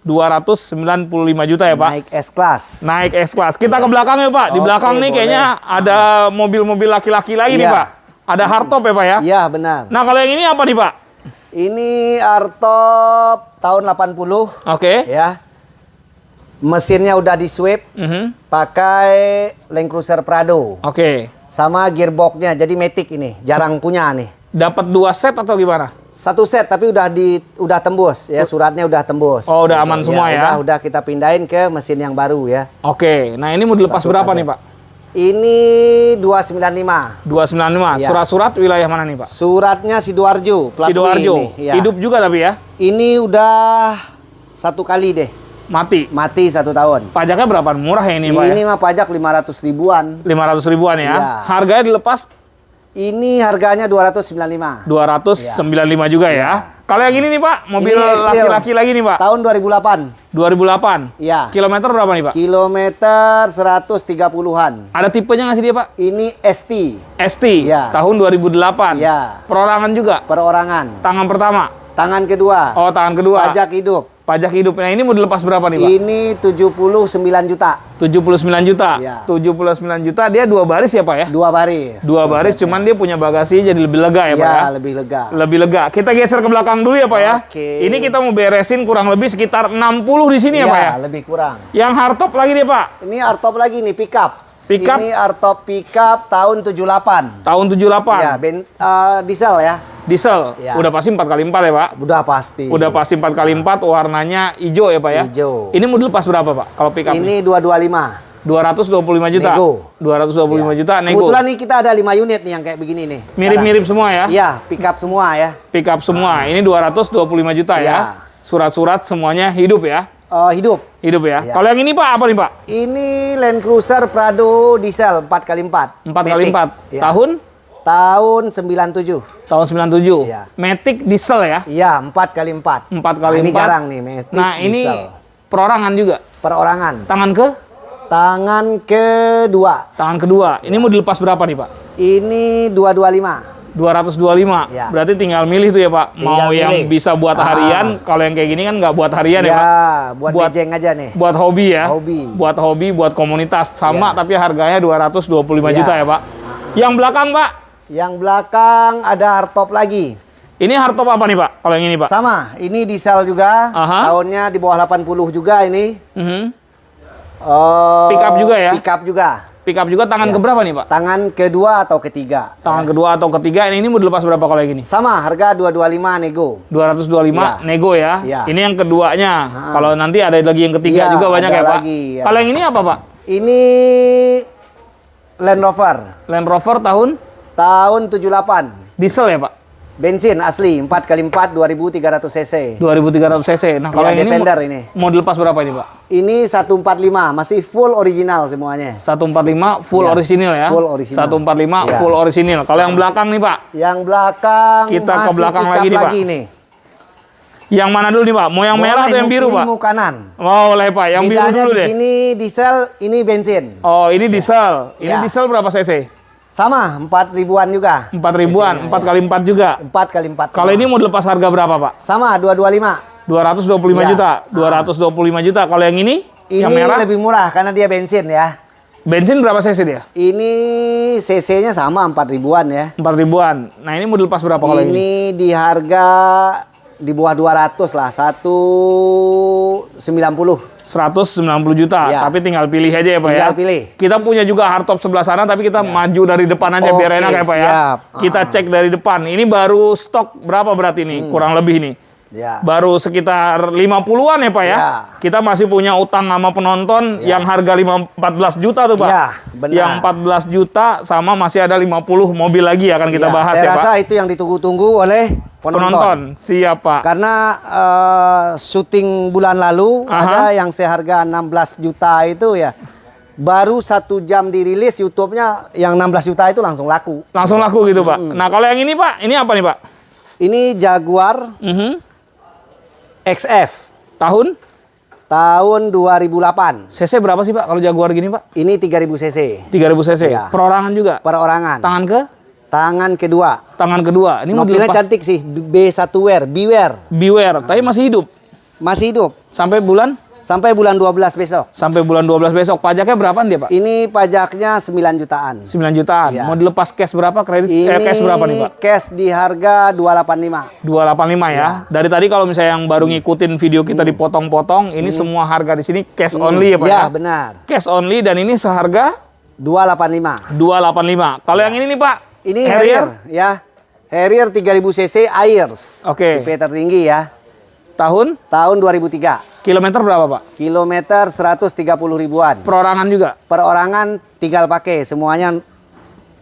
295 juta ya, Pak? Naik S-Class. Naik S-Class. Kita ke belakang ya, Pak. Di Oke, belakang nih boleh. kayaknya ada mobil-mobil laki-laki lagi nih, Iya. Pak. Ada hardtop ya, Pak ya? Iya, benar. Nah, kalau yang ini apa nih, Pak? Ini hardtop tahun 80 Oke. ya. Mesinnya udah di sweep Mhm. pakai Land Cruiser Prado Oke. sama gearboxnya, jadi Matic ini jarang punya nih. Dapat 2 set atau gimana? Satu set tapi udah tembus ya, suratnya udah tembus. Oh, udah aman semua ya? Udah kita pindahin ke mesin yang baru ya. Oke. Nah, ini mau dilepas Satu berapa kaset. nih, Pak? Ini 295. 295. Iya. Surat-surat wilayah mana nih, Pak? Suratnya Sidoarjo, plat B Sidoarjo. ini, ya. Hidup juga tapi ya? Ini udah 1 kali deh, Mati. mati 1 tahun. Pajaknya berapa? Murah ya ini, Pak ya? Ini mah pajak 500 ribuan. 500 ribuan ya. Iya. Harganya dilepas Ini harganya 295. 295 juga ya. Kalau yang ini nih, Pak, mobil Ini X-Trail. laki-laki lagi nih, Pak. Tahun 2008. 2008. Iya. Kilometer berapa nih, Pak? Kilometer 130-an. Ada tipenya nggak sih dia, Pak? Ini ST. ST. Iya. Tahun 2008. Iya. Perorangan juga. Perorangan. Tangan pertama. Tangan kedua. Oh, tangan kedua. Pajak hidup. Pajak hidup. Nah, ini mau dilepas berapa nih, Pak? Ini 79 juta. 79 juta. Iya. 79 juta. Dia 2 baris ya, Pak ya? 2 baris. 2 baris, cuman dia punya bagasi jadi lebih lega ya, Pak ya? Ya, lebih lega. Lebih lega. Kita geser ke belakang dulu ya, Pak ya. Oke. Ini kita mau beresin kurang lebih sekitar 60 di sini ya, Pak ya. lebih kurang. Yang hardtop lagi nih, Pak. Ini hardtop lagi nih, pickup. Pickup? Ini hardtop pickup tahun 78. Tahun 78. Ya, diesel ya. Diesel. Ya. Udah pasti 4x4 ya, Pak? Udah pasti. Udah pasti 4x4, warnanya hijau ya, Pak ya? Hijau. Ini mau dilepas berapa, Pak? Kalau pick up Ini 225. 225 juta. Nego. 225 Ya. juta nego. Kebetulan nih kita ada 5 unit nih yang kayak begini nih. Mirip-mirip semua ya? Iya, pick up semua ya. Pick up semua. Ini 225 juta ya. Ya. Surat-surat semuanya hidup ya? Hidup. Hidup ya. Ya. Kalau yang ini, Pak, apa nih, Pak? Ini Land Cruiser Prado diesel 4x4. 4x4. Ya. Tahun? Tahun 97. Tahun 97. Ya. Matic diesel ya? Iya, 4x4. 4x4. Nah, ini jarang nih, Matic Nah, ini diesel. perorangan juga. Perorangan. Tangan ke? Tangan kedua. Tangan kedua. Ini mau dilepas berapa nih, Pak? Ini 225. 225. Ya. Berarti tinggal milih tuh ya, Pak. Tinggal Mau yang milih. bisa buat harian. Kalau yang kayak gini kan nggak buat harian ya, Ya, Pak? buat Buat- mejeng aja nih. Buat hobi ya. Hobi. Buat hobi, buat komunitas sama Ya. tapi harganya 225 Ya. juta ya, Pak. Yang belakang, Pak. Yang belakang ada hardtop lagi. Ini hardtop apa nih, Pak? Kalau yang ini, Pak? Sama, ini diesel juga. Aha. Tahunnya di bawah 80 juga ini. Mhm. Pick up juga ya? Pick up juga. Pick up juga tangan Ya. keberapa nih, Pak? Tangan kedua atau ketiga. Tangan kedua atau ketiga. Ini mau dilepas berapa kalau yang ini? Sama, harga 225 nego. 225 Ya. nego ya. Ya. Ini yang keduanya. Kalau nanti ada lagi yang ketiga Iya, juga banyak ada ya, Pak. lagi, ya. Kalau yang ini apa, Pak? Ini Land Rover. Land Rover tahun Tahun 78. diesel ya, Pak? Bensin asli 4x4 2300 cc. 2300 cc. Nah, kalau Iya, yang ini Defender ini. mau dilepas berapa ini, Pak? Ini 145, masih full original semuanya. 145 full Ya, original ya. full original. 145 Ya. full original. Kalau yang belakang nih, Pak. Yang belakang Kita ke masih belakang pick up lagi nih, Pak. nih. Yang mana dulu nih, Pak? Mau yang merah atau yang biru, Pak? Mau kanan. Oh, boleh, Pak. Yang biru Bedanya dulu di deh. sini diesel, ini bensin. Oh, ini diesel. Ini Ya. diesel berapa cc? Sama, 4 ribuan juga. 4 ribuan, 4x4 juga. 4x4. Kalau ini mau dilepas harga berapa, Pak? sama 225. 225 Ya. juta. 225 juta. Kalau yang ini? Ini Yang merah? lebih murah karena dia bensin ya. Bensin berapa cc dia? Ini cc-nya sama 4 ribuan ya. 4 ribuan. Nah, ini mau dilepas berapa kalau ini? Ini di harga di bawah 200 lah, 190. 190 juta, Ya. tapi tinggal pilih aja ya, Pak ya. Tinggal pilih. Kita punya juga hardtop sebelah sana, tapi kita maju dari depan aja biar Oke, enak ya, Pak ya. siap. Kita cek dari depan. Ini baru stok berapa berarti nih? Kurang lebih nih. Ya. Baru sekitar 50-an ya, Pak ya. Ya. Kita masih punya utang sama penonton yang harga 14 juta tuh, Pak. Ya, benar. Yang 14 juta sama masih ada 50 mobil lagi akan kita Ya, bahas saya ya, Pak. rasa itu yang ditunggu-tunggu oleh penonton. Siap, Pak. Karena syuting bulan lalu Aha. ada yang seharga 16 juta itu ya. Baru 1 jam dirilis YouTube-nya yang 16 juta itu langsung laku. Langsung laku gitu, Pak. Nah, kalau yang ini, Pak, ini apa nih, Pak? Ini Jaguar Mhm. XF Tahun? tahun 2008. CC berapa sih, Pak, kalau Jaguar gini, Pak? Ini 3000 cc. 3000 cc. Iya. Perorangan juga. Perorangan. Tangan ke? Tangan kedua. Tangan kedua. Ini mau Mobilnya dilepas. cantik sih. B1 Beware. Beware. Tapi masih hidup. Masih hidup. Sampai bulan? Sampai bulan 12 besok. Sampai bulan 12 besok. Pajaknya berapaan dia, Pak? Ini pajaknya 9 jutaan. 9 jutaan. Iya. Mau dilepas cash berapa? Kredit Ini cash berapa nih, Pak? cash di harga 285. 285 ya. Dari tadi kalau misalnya yang baru ngikutin video kita dipotong-potong, ini semua harga di sini cash only ya, Pak Ya, ya? benar. Cash only dan ini seharga 285. 285. Kalau yang ini nih, Pak? Ini Harrier ya. Harrier 3000 cc Airs. Oke. Tipe tertinggi ya. Tahun? Tahun 2003. Kilometer berapa, Pak? Kilometer 130 ribuan. Perorangan juga? Perorangan tinggal pakai semuanya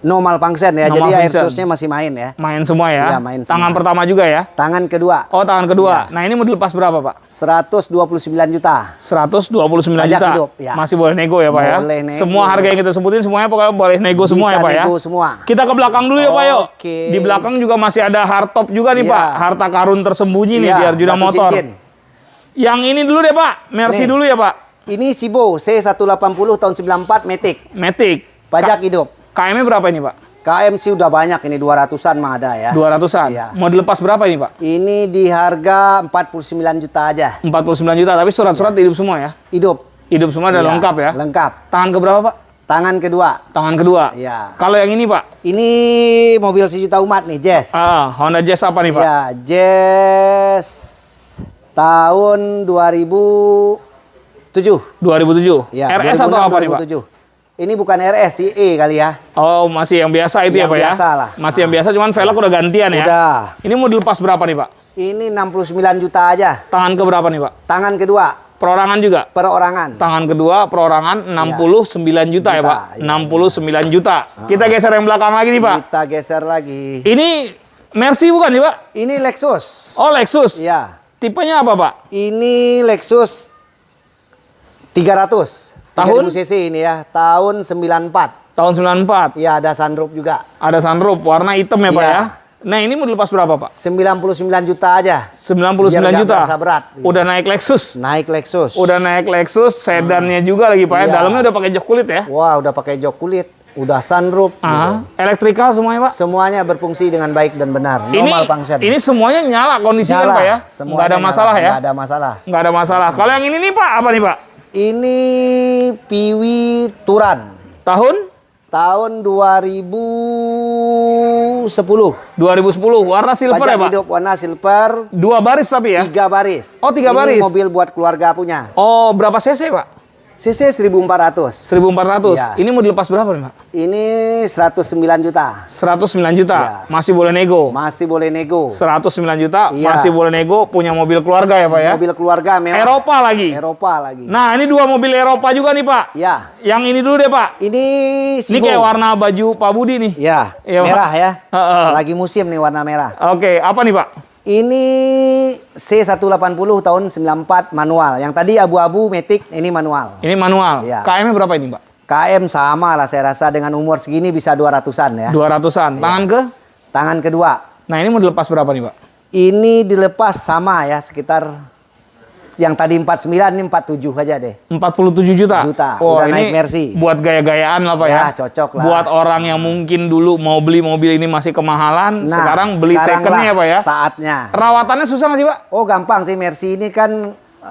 normal function ya. Normal Jadi air function. source-nya masih main ya. Main semua ya? Iya, main Tangan semua. pertama juga ya? Tangan kedua Oh, tangan kedua. Nah, ini mau dilepas berapa, Pak? 129 juta. 129 Pajak juta. hidup, ya. Masih boleh nego ya, Pak ya? Boleh nego. Semua harga yang kita sebutin semuanya pokoknya boleh nego semua ya, Bisa Pak ya? nego semua. Kita ke belakang dulu ya, Pak, yuk. Oke. Di belakang juga masih ada hardtop juga nih, Iya. Pak. Harta karun tersembunyi nih Iya, di Arjuna batu Motor. cincin. Yang ini dulu deh, Pak. Mercy Nih. dulu ya, Pak. Ini Sibo C180 tahun 94 Matic. Matic. Pajak hidup. KM-nya berapa ini, Pak? KMC udah banyak ini 200-an mah ada ya. 200-an. Iya. Mau dilepas berapa ini, Pak? Ini di harga 49 juta aja. 49 juta, tapi surat-surat hidup semua ya? Hidup. Hidup semua udah Iya, lengkap ya? Lengkap. Tangan keberapa, Pak? Tangan kedua. Tangan kedua. Iya. Kalau yang ini, Pak? Ini mobil sejuta umat nih, Jazz. Honda Jazz apa nih, Pak? Iya, Jazz tahun 2007. 2007. Ya, RS atau apa nih, Pak? 2007. Ini bukan RS sih, E kali ya. Oh, masih yang biasa itu ya Yang Pak ya? biasa lah. Masih yang biasa, cuman velg udah gantian ya? Udah. Ini mau dilepas berapa nih Pak? Ini 69 juta aja. Tangan ke berapa nih Pak? Tangan kedua, Perorangan juga? perorangan. Tangan kedua, perorangan 69 juta ya Pak? Iya, 69 juta. Kita geser yang belakang lagi nih Pak. Kita geser lagi. Ini Mercy bukan nih Pak? Ini Lexus. Oh, Lexus. Iya. Tipenya apa Pak? Ini Lexus 300. Tahun? 3000 cc ini ya. Tahun 94. Tahun 94. Iya, ada sunroof juga. Ada sunroof, warna hitam ya Pak Iya. ya? Nah, ini mau dilepas berapa Pak? 99 juta aja. 99 Biar nggak juta. berasa berat. Udah naik Lexus. Naik Lexus. Udah naik Lexus, sedannya juga lagi Pak ya. Iya. Dalamnya udah pakai jok kulit ya. Wah, udah pakai jok kulit. Udah sunroof. gitu. Elektrikal semuanya Pak. Semuanya berfungsi dengan baik dan benar. Normal function. Ini semuanya nyala kondisinya Nyala. Pak ya. Semuanya Nggak ada nyala. masalah ya. Nggak ada masalah. Nggak ada masalah. Kalau yang ini nih Pak, apa nih Pak? Ini Piwi Turan. Tahun Tahun 2010. 2010, warna silver Pajak ya Pak? hidup warna silver. 2 baris tapi ya? 3 baris. Oh, 3 baris. Ini mobil buat keluarga punya. Oh, berapa cc Pak? CC 1400. 1400. Iya. Ini mau dilepas berapa nih Pak? Ini 109 juta. 109 juta. Iya. Masih boleh nego. Masih boleh nego. 109 juta, Iya. masih boleh nego, punya mobil keluarga ya Pak ya? Mobil keluarga mewah. Eropa lagi. Eropa lagi. Nah, ini 2 mobil Eropa juga nih Pak. Ya. Yang ini dulu deh Pak. Ini Ini Sibo. kayak warna baju Pak Budi nih. Ya, Iya, Pak. merah ya. Heeh. Lagi musim nih warna merah. Oke, apa nih Pak? Ini C180 tahun 94 manual. Yang tadi abu-abu Matic, ini manual. Ini manual. Iya. KM-nya berapa ini Pak? KM sama lah saya rasa, dengan umur segini bisa 200-an ya. 200-an. Tangan ke? Tangan kedua. Nah, ini mau dilepas berapa nih Pak? Ini dilepas sama ya, sekitar yang tadi 49 ini 47 aja deh. 47 juta. Udah naik Mercy. Buat gaya-gayaan lah Pak ya. Ya, cocok lah. Buat orang yang mungkin dulu mau beli mobil ini masih kemahalan, Nah, sekarang beli sekarang secondnya ya lah Pak ya. saatnya. Rawatannya susah nggak sih Pak? Oh, gampang sih. Mercy ini kan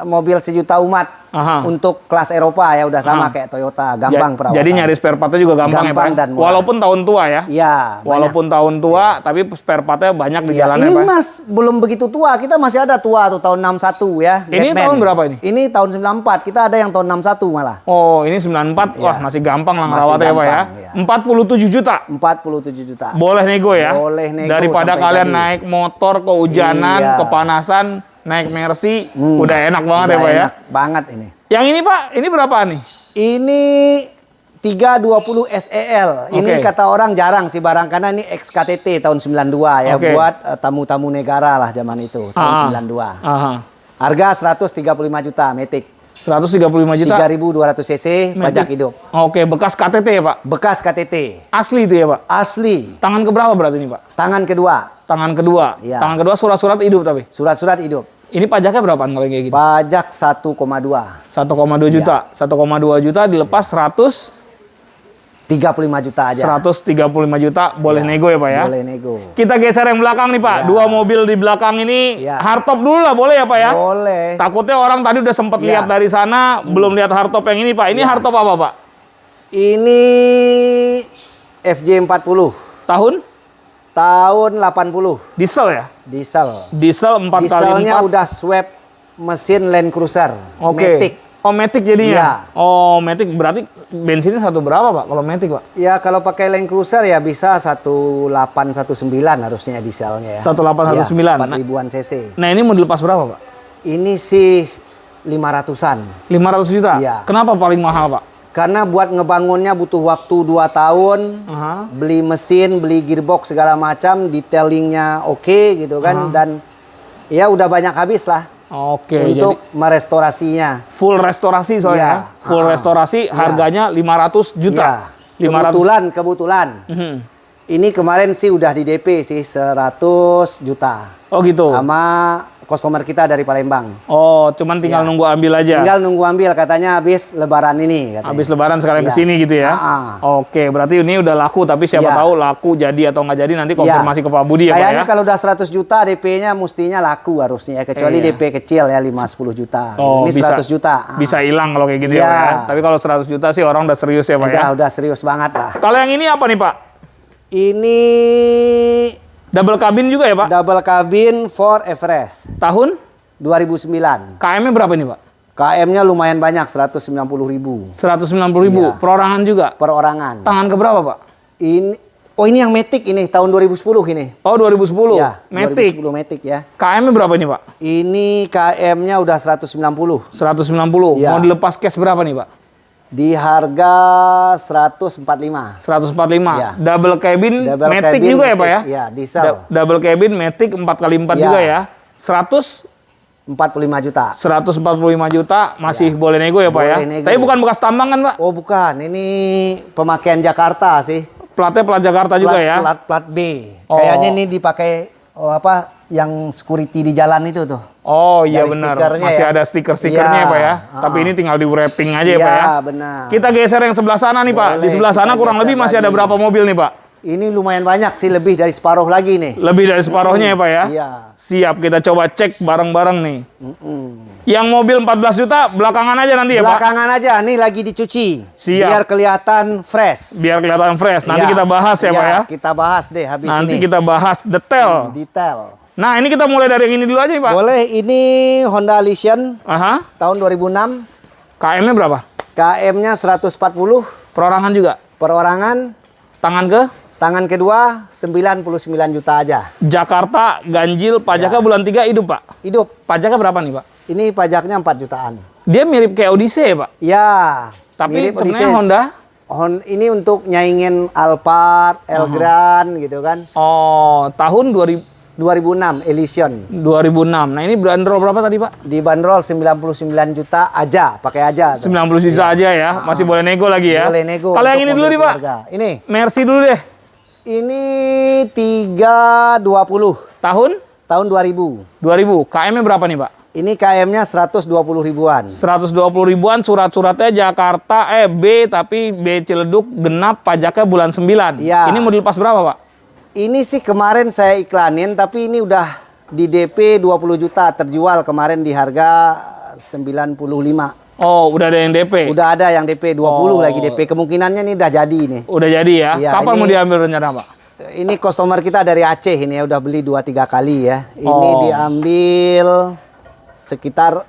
mobil sejuta umat. Aha. Untuk kelas Eropa ya udah sama kayak Toyota, gampang perawatan. Jadi nyari spare partnya juga gampang, ya Pak. Gampang dan murah. Walaupun tahun tua ya. Iya. Walaupun tahun tua, tapi spare partnya banyak di Ya, jalannya ini Pak. Mas belum begitu tua, kita masih ada tua tuh tahun 61 ya. Ini Batman. tahun berapa ini? Ini tahun 94, kita ada yang tahun 61 malah. Oh, ini 94. Wah, masih gampang lah Masih ngerawatnya ya Pak ya. gampang, ya. 47 juta. 47 juta. Boleh nego ya. Boleh nego Daripada sampai kalian tadi. naik motor kehujanan, Iya. kepanasan, naik Mercy, udah enak banget ya Udah Pak ya. enak banget ini. Yang ini Pak, ini berapaan nih? Ini 320 SEL. Ini Oke. kata orang jarang sih barang, karena ini XKTT tahun 92 ya, Oke. buat tamu-tamu negara lah zaman itu, tahun 92. Aha. Harga 135 juta Matic. 135 juta. 3.200 cc, pajak hidup. Oke, bekas KTT ya Pak? Bekas KTT. Asli itu ya Pak? Asli. Tangan keberapa berarti ini Pak? Tangan kedua. Tangan kedua. Iya. Tangan kedua surat-surat hidup tapi. Surat-surat hidup. Ini pajaknya berapaan kalau kayak gini? Pajak 1,2. 1,2 juta. 1,2 juta dilepas 35 juta aja. 135 juta boleh Iya, nego ya Pak ya? Boleh nego. Kita geser yang belakang nih Pak. Ya. Dua mobil di belakang ini Ya. hardtop dulu lah boleh ya Pak ya? Boleh. Takutnya orang tadi udah sempat Ya. lihat dari sana, belum lihat hardtop yang ini Pak. Ini Ya. hardtop apa Pak? Ini FJ40. Tahun? Tahun 80. Diesel ya? Diesel. Diesel 4x4. Dieselnya udah swap mesin Land Cruiser. Oke. Matic. Oh, Matic jadinya? Iya. Oh, Matic berarti bensinnya satu berapa Pak kalau Matic Pak? Ya kalau pakai Land Cruiser ya bisa 1819 harusnya dieselnya ya. 1819. 4 ribuan cc. Nah, ini mau dilepas berapa Pak? Ini sih 500-an. 500 juta? Iya. Kenapa paling mahal Pak? Karena buat ngebangunnya butuh waktu 2 tahun. Aha. Beli mesin, beli gearbox segala macam, detailingnya oke gitu kan, dan ya udah banyak habis lah Oke, untuk jadi merestorasinya. full restorasi soalnya. Iya. Ya. Full restorasi harganya 500 juta. Iya. 500. Kebetulan. Mhm. Ini kemarin sih udah di DP sih 100 juta. Oh gitu. Sama customer kita dari Palembang. Oh, cuman tinggal Iya. nunggu ambil aja. Tinggal nunggu ambil, katanya habis lebaran ini katanya. Habis lebaran sekalian Iya. kesini gitu ya. Oke, berarti ini udah laku, tapi siapa Iya. tahu laku jadi atau nggak jadi nanti konfirmasi ke Pak Budi ya Pak Kayaknya ya. kalau udah 100 juta DP-nya mestinya laku harusnya ya. Kecuali Iya. DP kecil ya 5-10 juta. Oh, Ini 100 juta. Bisa hilang kalau kayak gitu ya Iya. Pak ya. Tapi kalau 100 juta sih orang udah serius ya Pak ya. Udah serius banget lah. Kalau yang ini apa nih Pak? Ini Double cabin juga ya Pak? double cabin for Everest Tahun? 2009. KM-nya berapa ini Pak? KM-nya lumayan banyak, 190.000. 190.000. Iya. Perorangan juga. Perorangan. Tangan keberapa, Pak? Ini yang Matic ini tahun 2010 ini. Oh, 2010. Ya, Matic. 2010 Matic ya. KM-nya berapa nih, Pak? Ini KM-nya udah 190. 190. Ya. Mau dilepas cash berapa nih, Pak? Di harga 145. 145. Ya. Double cabin Double Matic cabin juga ya, Pak ya? Matic, ya, diesel. Double cabin Matic 4x4 Ya. juga ya. 45 juta. 145 juta masih boleh nego ya, Pak ya? Boleh nego. Tapi bukan bekas tambang kan, Pak? Oh bukan, ini pemakaian Jakarta sih. Platnya plat Jakarta juga ya? Plat B. Oh. Kayaknya ini dipakai yang security di jalan itu tuh. Oh iya Dari benar, stikernya masih ya. ada stiker-stikernya Iya, Pak ya. Tapi ini tinggal di wrapping aja ya, Pak ya. Iya benar. Kita geser yang sebelah sana nih Pak. Di Boleh, sebelah sana kita kurang geser lebih masih ada lagi. berapa mobil nih Pak? Ini lumayan banyak sih, lebih dari separuh lagi nih. Lebih dari separohnya ya Pak ya? Iya. Siap, kita coba cek bareng-bareng nih. Yang mobil 14 juta belakangan aja nanti ya Pak? Belakangan aja, nih lagi dicuci. Siap. Biar kelihatan fresh. Biar kelihatan fresh. Nanti Iya. kita bahas ya Pak ya? Kita bahas deh habis Nanti ini. kita bahas detail. Detail. Nah ini kita mulai dari yang ini dulu aja nih Pak. Boleh, ini Honda Elysion Aha. tahun 2006. KM-nya berapa? KM-nya 140. Perorangan juga? Perorangan, Tangan ke? tangan kedua 99 juta aja. Jakarta, ganjil, pajaknya Ya. bulan 3 hidup Pak? Hidup. Pajaknya berapa nih Pak? Ini pajaknya 4 jutaan. Dia mirip kayak Odyssey ya Pak? Ya. Tapi mirip sebenarnya Odyssey. Honda? Ini untuk nyaingin Alphard, Elgrand gitu kan. Oh, tahun 2006 Elysion. 2006. Nah ini bandrol berapa tadi Pak? Dibanderol 99 juta aja, pakai aja. tuh. 90 juta aja ya, masih boleh nego lagi ya? Boleh nego. Kalau yang untuk ini dulu mobil nih Pak? keluarga. Ini. Mercy dulu deh. Ini 320 Tahun? tahun 2000. 2000. KM-nya berapa nih Pak? Ini KM-nya 120 ribuan. 120 ribuan, surat-suratnya Jakarta, B, tapi B Ciledug, genap, pajaknya bulan 9. Iya. Ini mau dilepas berapa Pak? Ini sih kemarin saya iklanin, tapi ini udah di DP 20 juta, terjual kemarin di harga 95. Oh, udah ada yang DP? Udah ada yang DP 20 Oh. lagi DP. Kemungkinannya ini udah jadi ini. Udah jadi ya? Iya, Kapan ini- mau diambil rencana Pak? Ini customer kita dari Aceh ini ya, udah beli 2-3 kali ya. Ini Oh. diambil sekitar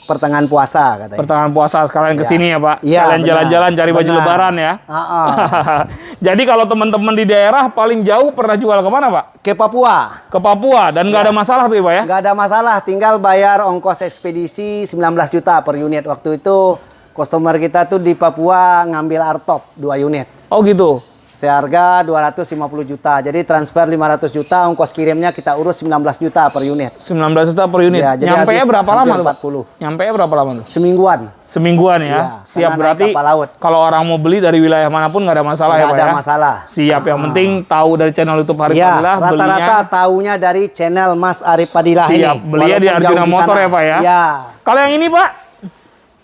pertengahan puasa katanya. Pertengahan puasa sekalian Iya. kesini ya Pak? Iya, Sekalian benar. jalan-jalan cari baju Benar. lebaran ya? Ah. Jadi kalau teman-teman di daerah paling jauh pernah jual kemana Pak? Ke Papua. Ke Papua dan nggak ada masalah tuh ya Pak ya? Nggak ada masalah, tinggal bayar ongkos ekspedisi 19 juta per unit. Waktu itu customer kita tuh di Papua ngambil Artop 2 unit. Oh gitu? Seharga 250 juta. Jadi transfer 500 juta, ongkos kirimnya kita urus 19 juta per unit. 19 juta per unit. Iya, jadi Nyampe-nya habis berapa lama hampir tuh Pak? 40. Nyampe-nya berapa lama tuh? Semingguan. Semingguan ya? Iya, Siap, karena berarti naik kapal laut. kalau orang mau beli dari wilayah manapun nggak ada masalah ya Nggak Pak ada ya? masalah. Siap, yang penting tahu dari channel YouTube Arif Ya, Fadilah, rata-rata taunya dari channel Mas Arif Fadilah ini. Siap, belinya di Walaupun Arjuna jauh di Motor sana. ya Pak ya? Ya. Kalau yang ini Pak?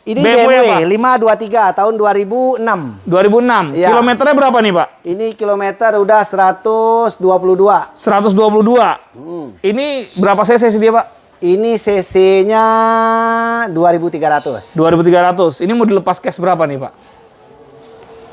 Ini BMW BMW apa? 523 tahun 2006. 2006. Iya. Kilometernya berapa nih Pak? Ini kilometer udah 122. 122. Ini berapa cc sih dia Pak? Ini CC-nya 2300. 2.300. Ini mau dilepas cash berapa nih Pak?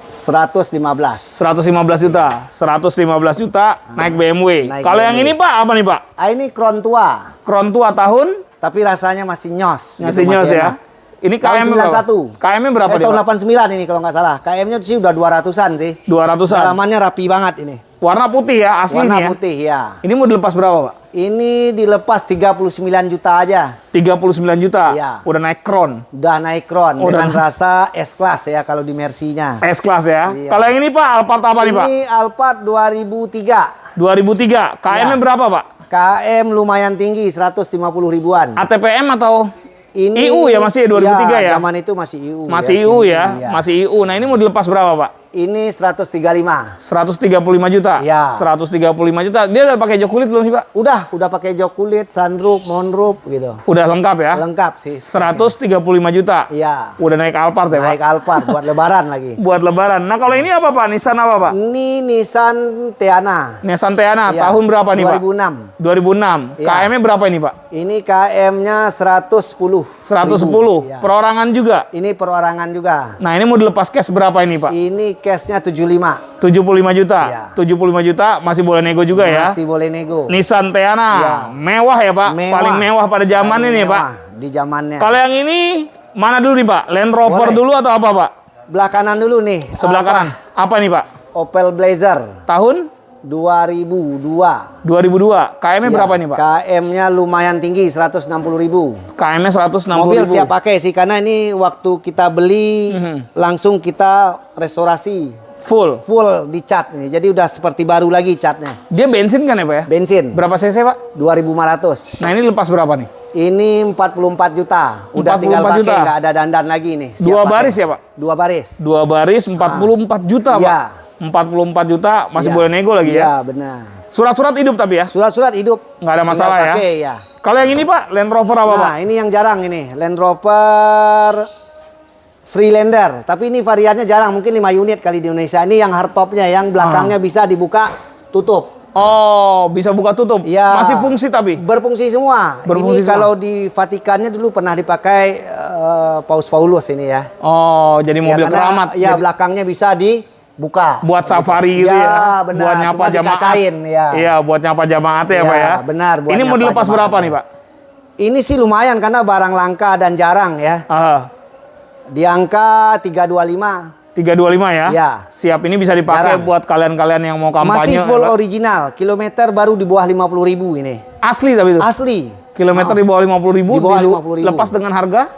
115. 115 juta. 115 juta naik BMW. Naik Kalau yang BMW. ini Pak, apa nih Pak? Ah, ini Crown tua, Crown tua tahun? tapi rasanya masih nyos. gitu, Ngasih nyos ya. enak. Ini Tahun KM berapa? 91. KM-nya berapa nih tahun Pak? 89 ini kalau nggak salah. KM-nya sih udah 200-an sih. 200-an. Dalamannya rapi banget ini. Warna putih ya, asli Warna nih ya. putih ya. Ini mau dilepas berapa Pak? Ini dilepas 39 juta aja. 39 juta. Iya. Udah naik Crown. Udah naik Crown Oh, dengan udah. rasa S-Class ya kalau di Mercy-nya. S-Class ya. Iya. Kalau yang ini Pak, Alphard apa nih Pak? Ini Alphard 2003. 2003. KM-nya Iya. berapa Pak? KM lumayan tinggi, 150 ribuan. ATPM atau Ini IU ya masih 2003 ya? Zaman itu masih IU. masih ya, IU CBU, ya? iya. Masih IU. Nah, ini mau dilepas berapa Pak? Ini 135. 135 juta. Iya. 135 juta. Dia udah pakai jok kulit belum sih Pak? Udah pakai jok kulit, sunroof, moonroof gitu. Udah lengkap ya? Lengkap sih. 135 juta. Iya. Udah naik Alphard ya Pak? Naik Alphard buat lebaran lagi. Buat lebaran. Nah, kalau ini apa Pak? Nissan apa Pak? Ini Nissan Teana. Nissan Teana. Iya. Tahun berapa nih Pak? 2006. 2006. Iya. KM-nya berapa ini Pak? Ini KM-nya 110. 110. Iya. Perorangan juga. Ini perorangan juga. Nah, ini mau dilepas cash berapa ini Pak? Ini cashnya 75. 75 juta. Iya. 75 juta masih boleh nego juga ya. Masih boleh nego. Nissan Teana. Iya. Mewah ya, Pak. Mewah. Paling mewah pada zaman Paling ini, mewah Pak. Di zamannya. Kalau yang ini mana dulu nih, Pak? Land Rover Boleh. dulu atau apa, Pak? Belah kanan dulu nih. Sebelah kanan. Apa nih, Pak? Opel Blazer Tahun 2002. 2002. KM-nya Ya, berapa nih, Pak? KM-nya lumayan tinggi, 160.000. KM-nya 160.000. Mobil siap pakai sih, karena ini waktu kita beli langsung kita restorasi. Full. Full dicat nih, jadi udah seperti baru lagi catnya. Dia bensin kan ya, Pak ya? Bensin, Berapa cc, Pak? 2.500. Nah, ini lepas berapa nih? Ini 44 juta. Udah 44 tinggal pakai, juta. nggak ada dandan lagi nih. Siap Dua pakai. baris ya, Pak? Dua baris. Dua baris 44 juta, Pak. Iya. 44 juta masih Iya. boleh nego lagi ya? Iya, benar. Surat-surat hidup tapi ya? Surat-surat hidup. Nggak ada masalah Tinggal ya? pakai, ya. Kalau yang ini, Pak, Land Rover apa, Pak? Nah, ini yang jarang ini. Land Rover Freelander. Tapi ini variannya jarang. Mungkin 5 unit kali di Indonesia. Ini yang hardtopnya, yang belakangnya bisa dibuka, tutup. Oh, bisa buka tutup? Iya. Masih fungsi tapi? Berfungsi semua. Berfungsi Ini semua. kalau di Vatikannya dulu pernah dipakai Paus Paulus ini ya. Oh, jadi mobil karena, keramat. Ya, Jadi belakangnya bisa dibuka. buat safari gitu Ya, ya? benar. Buat nyapa Cuma jamaat. dikacain, ya. Iya, buat nyapa jamaat ya, Ya, Pak ya? benar, buat Ini mau nyapa dilepas jamaat. berapa nih, Pak? Ini sih lumayan karena barang langka dan jarang ya. Di angka 325. 325 ya? Ya. Siap, ini bisa dipakai Jarang. buat kalian-kalian yang mau kampanye. Masih full ya, Pak? original. Kilometer baru di bawah 50.000 ini. Asli tapi itu? Asli. Kilometer di bawah 50.000. Di bawah 50.000. Lepas dengan harga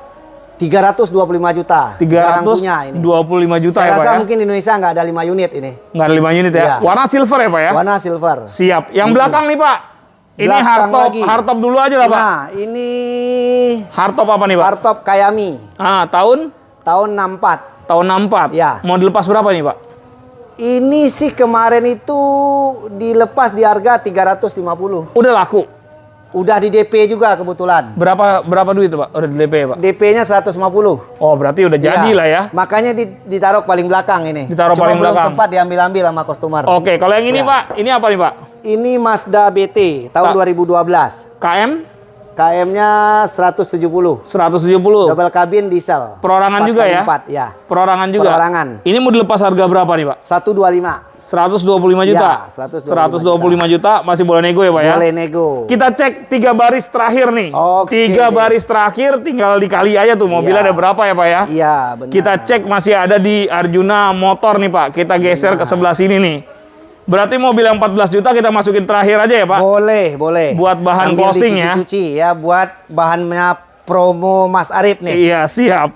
325 juta. Jarang punya ini. 325 juta Saya ya, Pak rasa ya? mungkin di Indonesia nggak ada 5 unit ini. Nggak ada 5 unit ya? Iya. Warna silver ya, Pak ya? Warna silver. Siap. Yang belakang nih, Pak. Ini Belakang hardtop. lagi. Hardtop dulu aja lah, Pak. Nah, ini Hardtop apa nih, Pak? hardtop Kayami Tahun? tahun 64. Tahun 64. Ya. Mau dilepas berapa nih, Pak? Ini sih kemarin itu dilepas di harga 350. Udah laku. Udah di DP juga kebetulan. Berapa duit tuh, Pak? Udah di DP ya, Pak? DP-nya 150. Oh, berarti udah jadi Iya. lah ya. Makanya ditaruh paling belakang ini. Ditaruh Cuma paling belum belakang. sempat diambil-ambil sama customer. Oke, kalau yang ini, Ya. Pak, ini apa nih, Pak? Ini Mazda BT tahun 2012. KM KM-nya 170. 170. Double cabin diesel. Perorangan juga ya? 4x4, ya. Perorangan juga. Perorangan. Ini mau dilepas harga berapa nih, Pak? 125. 125 juta. Ya, 125 juta masih boleh nego ya, Pak ya? Boleh nego. Kita cek 3 baris terakhir nih. Oke. 3 baris terakhir tinggal dikali aja tuh mobilnya Iya. ada berapa ya, Pak ya? Iya, benar. Kita cek masih ada di Arjuna Motor nih, Pak. Kita geser ke sebelah sini nih. Berarti mobil yang 14 juta kita masukin terakhir aja ya, Pak? Boleh, boleh. Buat bahan Sambil closing ya. dicuci-cuci ya, buat bahannya promo Mas Arif nih. Iya, siap.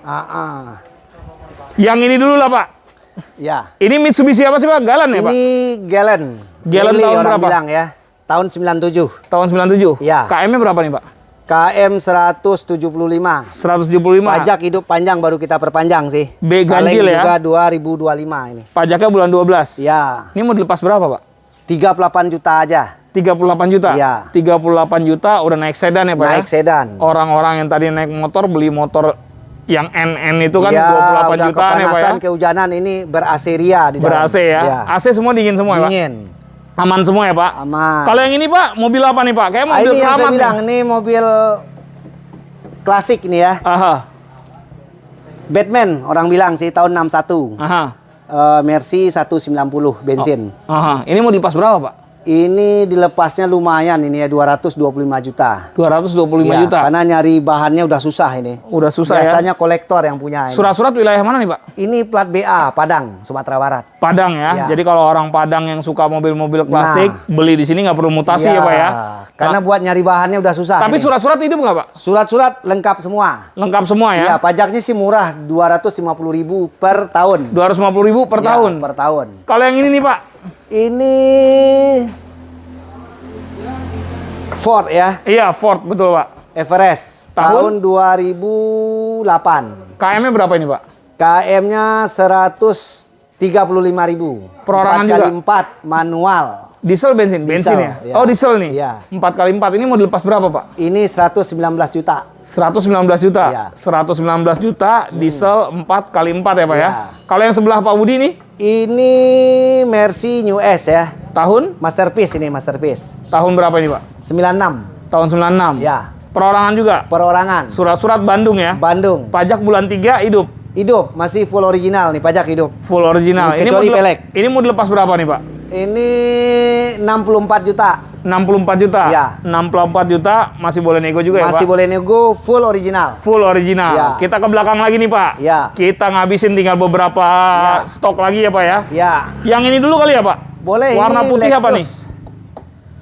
Yang ini dulu lah, Pak. Ya. Ini Mitsubishi apa sih, Pak? Galan ya, Pak? Ini Galen. Galen Daily tahun orang berapa? bilang ya. Tahun 97. Tahun 97? Iya. KM-nya berapa nih, Pak? KM 175. 175. Pajak hidup panjang baru kita perpanjang sih. B Kaleng ganjil ya? juga 2025 ini. Pajaknya bulan 12. Ya. Ini mau dilepas berapa, Pak? 38 juta aja. 38 juta? Iya. 38 juta udah naik sedan ya, Pak Naik ya? sedan. Orang-orang yang tadi naik motor, beli motor yang NN itu kan Ya, 28 udah jutaan ya, Pak ya? kepanasan, kehujanan ini ber-AC ria di dalam. Ber-AC ya? Ya. AC semua dingin semua ya, Pak? Dingin. Aman semua ya, Pak? Aman. Kalau yang ini, Pak, mobil apa nih, Pak? Kayak Ah, mobil ini yang saya keramat bilang, nih. ini mobil klasik nih ya. Aha, Batman orang bilang sih tahun 61. aha, Mercy 190 bensin. aha. Ini mau dilepas berapa, Pak? Ini dilepasnya lumayan ini ya 225 juta. 225 Ya, juta. karena nyari bahannya udah susah ini. Udah susah ya? Biasanya kolektor yang punya ini. Surat-surat wilayah mana nih, Pak? Ini plat BA Padang, Sumatera Barat. Padang ya. Ya. Jadi kalau orang Padang yang suka mobil-mobil klasik, beli di sini nggak perlu mutasi ya, Pak ya? Karena buat nyari bahannya udah susah. Tapi ini. surat-surat hidup nggak, Pak? Surat-surat lengkap semua. Lengkap semua ya? Iya, pajaknya sih murah, 250.000 per tahun. 250.000 per Ya, tahun. Per tahun. Kalau yang ini nih, Pak? Ini Ford ya, Iya, Ford betul, Pak. Everest. Tahun? Tahun 2008. KM-nya berapa ini, Pak? KM-nya 135.000. Perorangan juga? 4x4 manual. Diesel bensin? Bensin Diesel, ya? ya. Oh, diesel nih? Iya. 4x4 ini mau dilepas berapa, Pak? Ini 119 juta. 119 juta? Iya. 119 juta, diesel 4x4 ya, Pak ya? Iya. Kalau yang sebelah Pak Budi nih? Ini Mercy New S ya. Tahun? Masterpiece ini, masterpiece. Tahun berapa ini, Pak? 96. Tahun 96? Ya. Perorangan juga? Perorangan. Surat-surat Bandung ya? Bandung. Pajak bulan 3 hidup? Hidup, masih full original nih, pajak hidup. Full original. Kecuali pelek. Ini mau dilepas berapa nih, Pak? Ini 64 juta. 64 juta? Ya. 64 juta, masih boleh nego juga ya, Pak? Masih boleh nego, full original. Full original. Ya. Kita ke belakang lagi nih, Pak. Ya. Kita ngabisin tinggal beberapa stok lagi ya, Pak ya? Ya. Yang ini dulu kali ya, Pak? Boleh. Warna ini putih Lexus apa nih?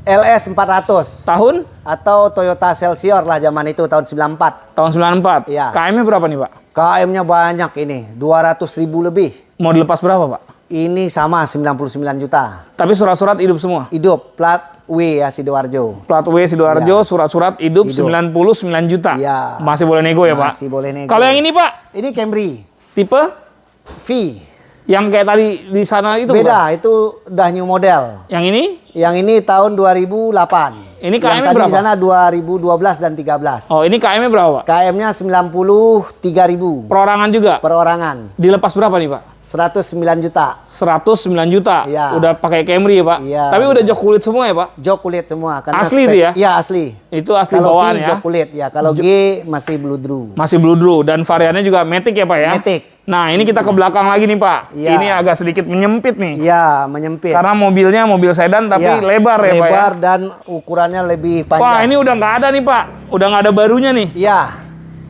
LS 400. Tahun? Atau Toyota Celsior lah zaman itu, tahun 94. Tahun 94. Ya. KM-nya berapa nih, Pak? KM-nya banyak ini, 200.000 lebih. Mau dilepas berapa, Pak? Ini sama 99 juta. Tapi surat-surat hidup semua? Hidup, plat W ya Sidoarjo. Plat W Sidoarjo, Ya. surat-surat hidup, Hidup. 99 juta. Ya. Masih boleh nego ya, Pak? Masih boleh nego. Kalau yang ini, Pak? Ini Camry Tipe? V. Yang kayak tadi di sana itu bukan? Beda, itu udah new model. Yang ini? Yang ini tahun 2008. Ini Yang KM-nya tadi berapa? di sana 2012 dan 13. Oh, ini KM-nya berapa, Pak? KM-nya 93.000 Perorangan juga? perorangan. Dilepas berapa nih, Pak? 109 juta. 109 juta. Iya. Udah pakai Camry ya, Pak? Iya. Tapi udah jok kulit semua ya, Pak? Jok kulit semua. Karena Asli itu ya? Iya, asli. Itu asli Kalau bawaan V ya? jok kulit ya. Kalau G masih blue drew. Masih blue drew dan variannya juga Matic ya, Pak ya? Matic. Nah, ini kita ke belakang lagi nih, Pak. Iya. Ini agak sedikit menyempit nih. Iya, menyempit. Karena mobilnya mobil sedan tapi Iya, lebar ya, Pak ya? lebar dan ukurannya lebih panjang. Wah, ini udah nggak ada nih, Pak. Udah nggak ada barunya nih. Iya.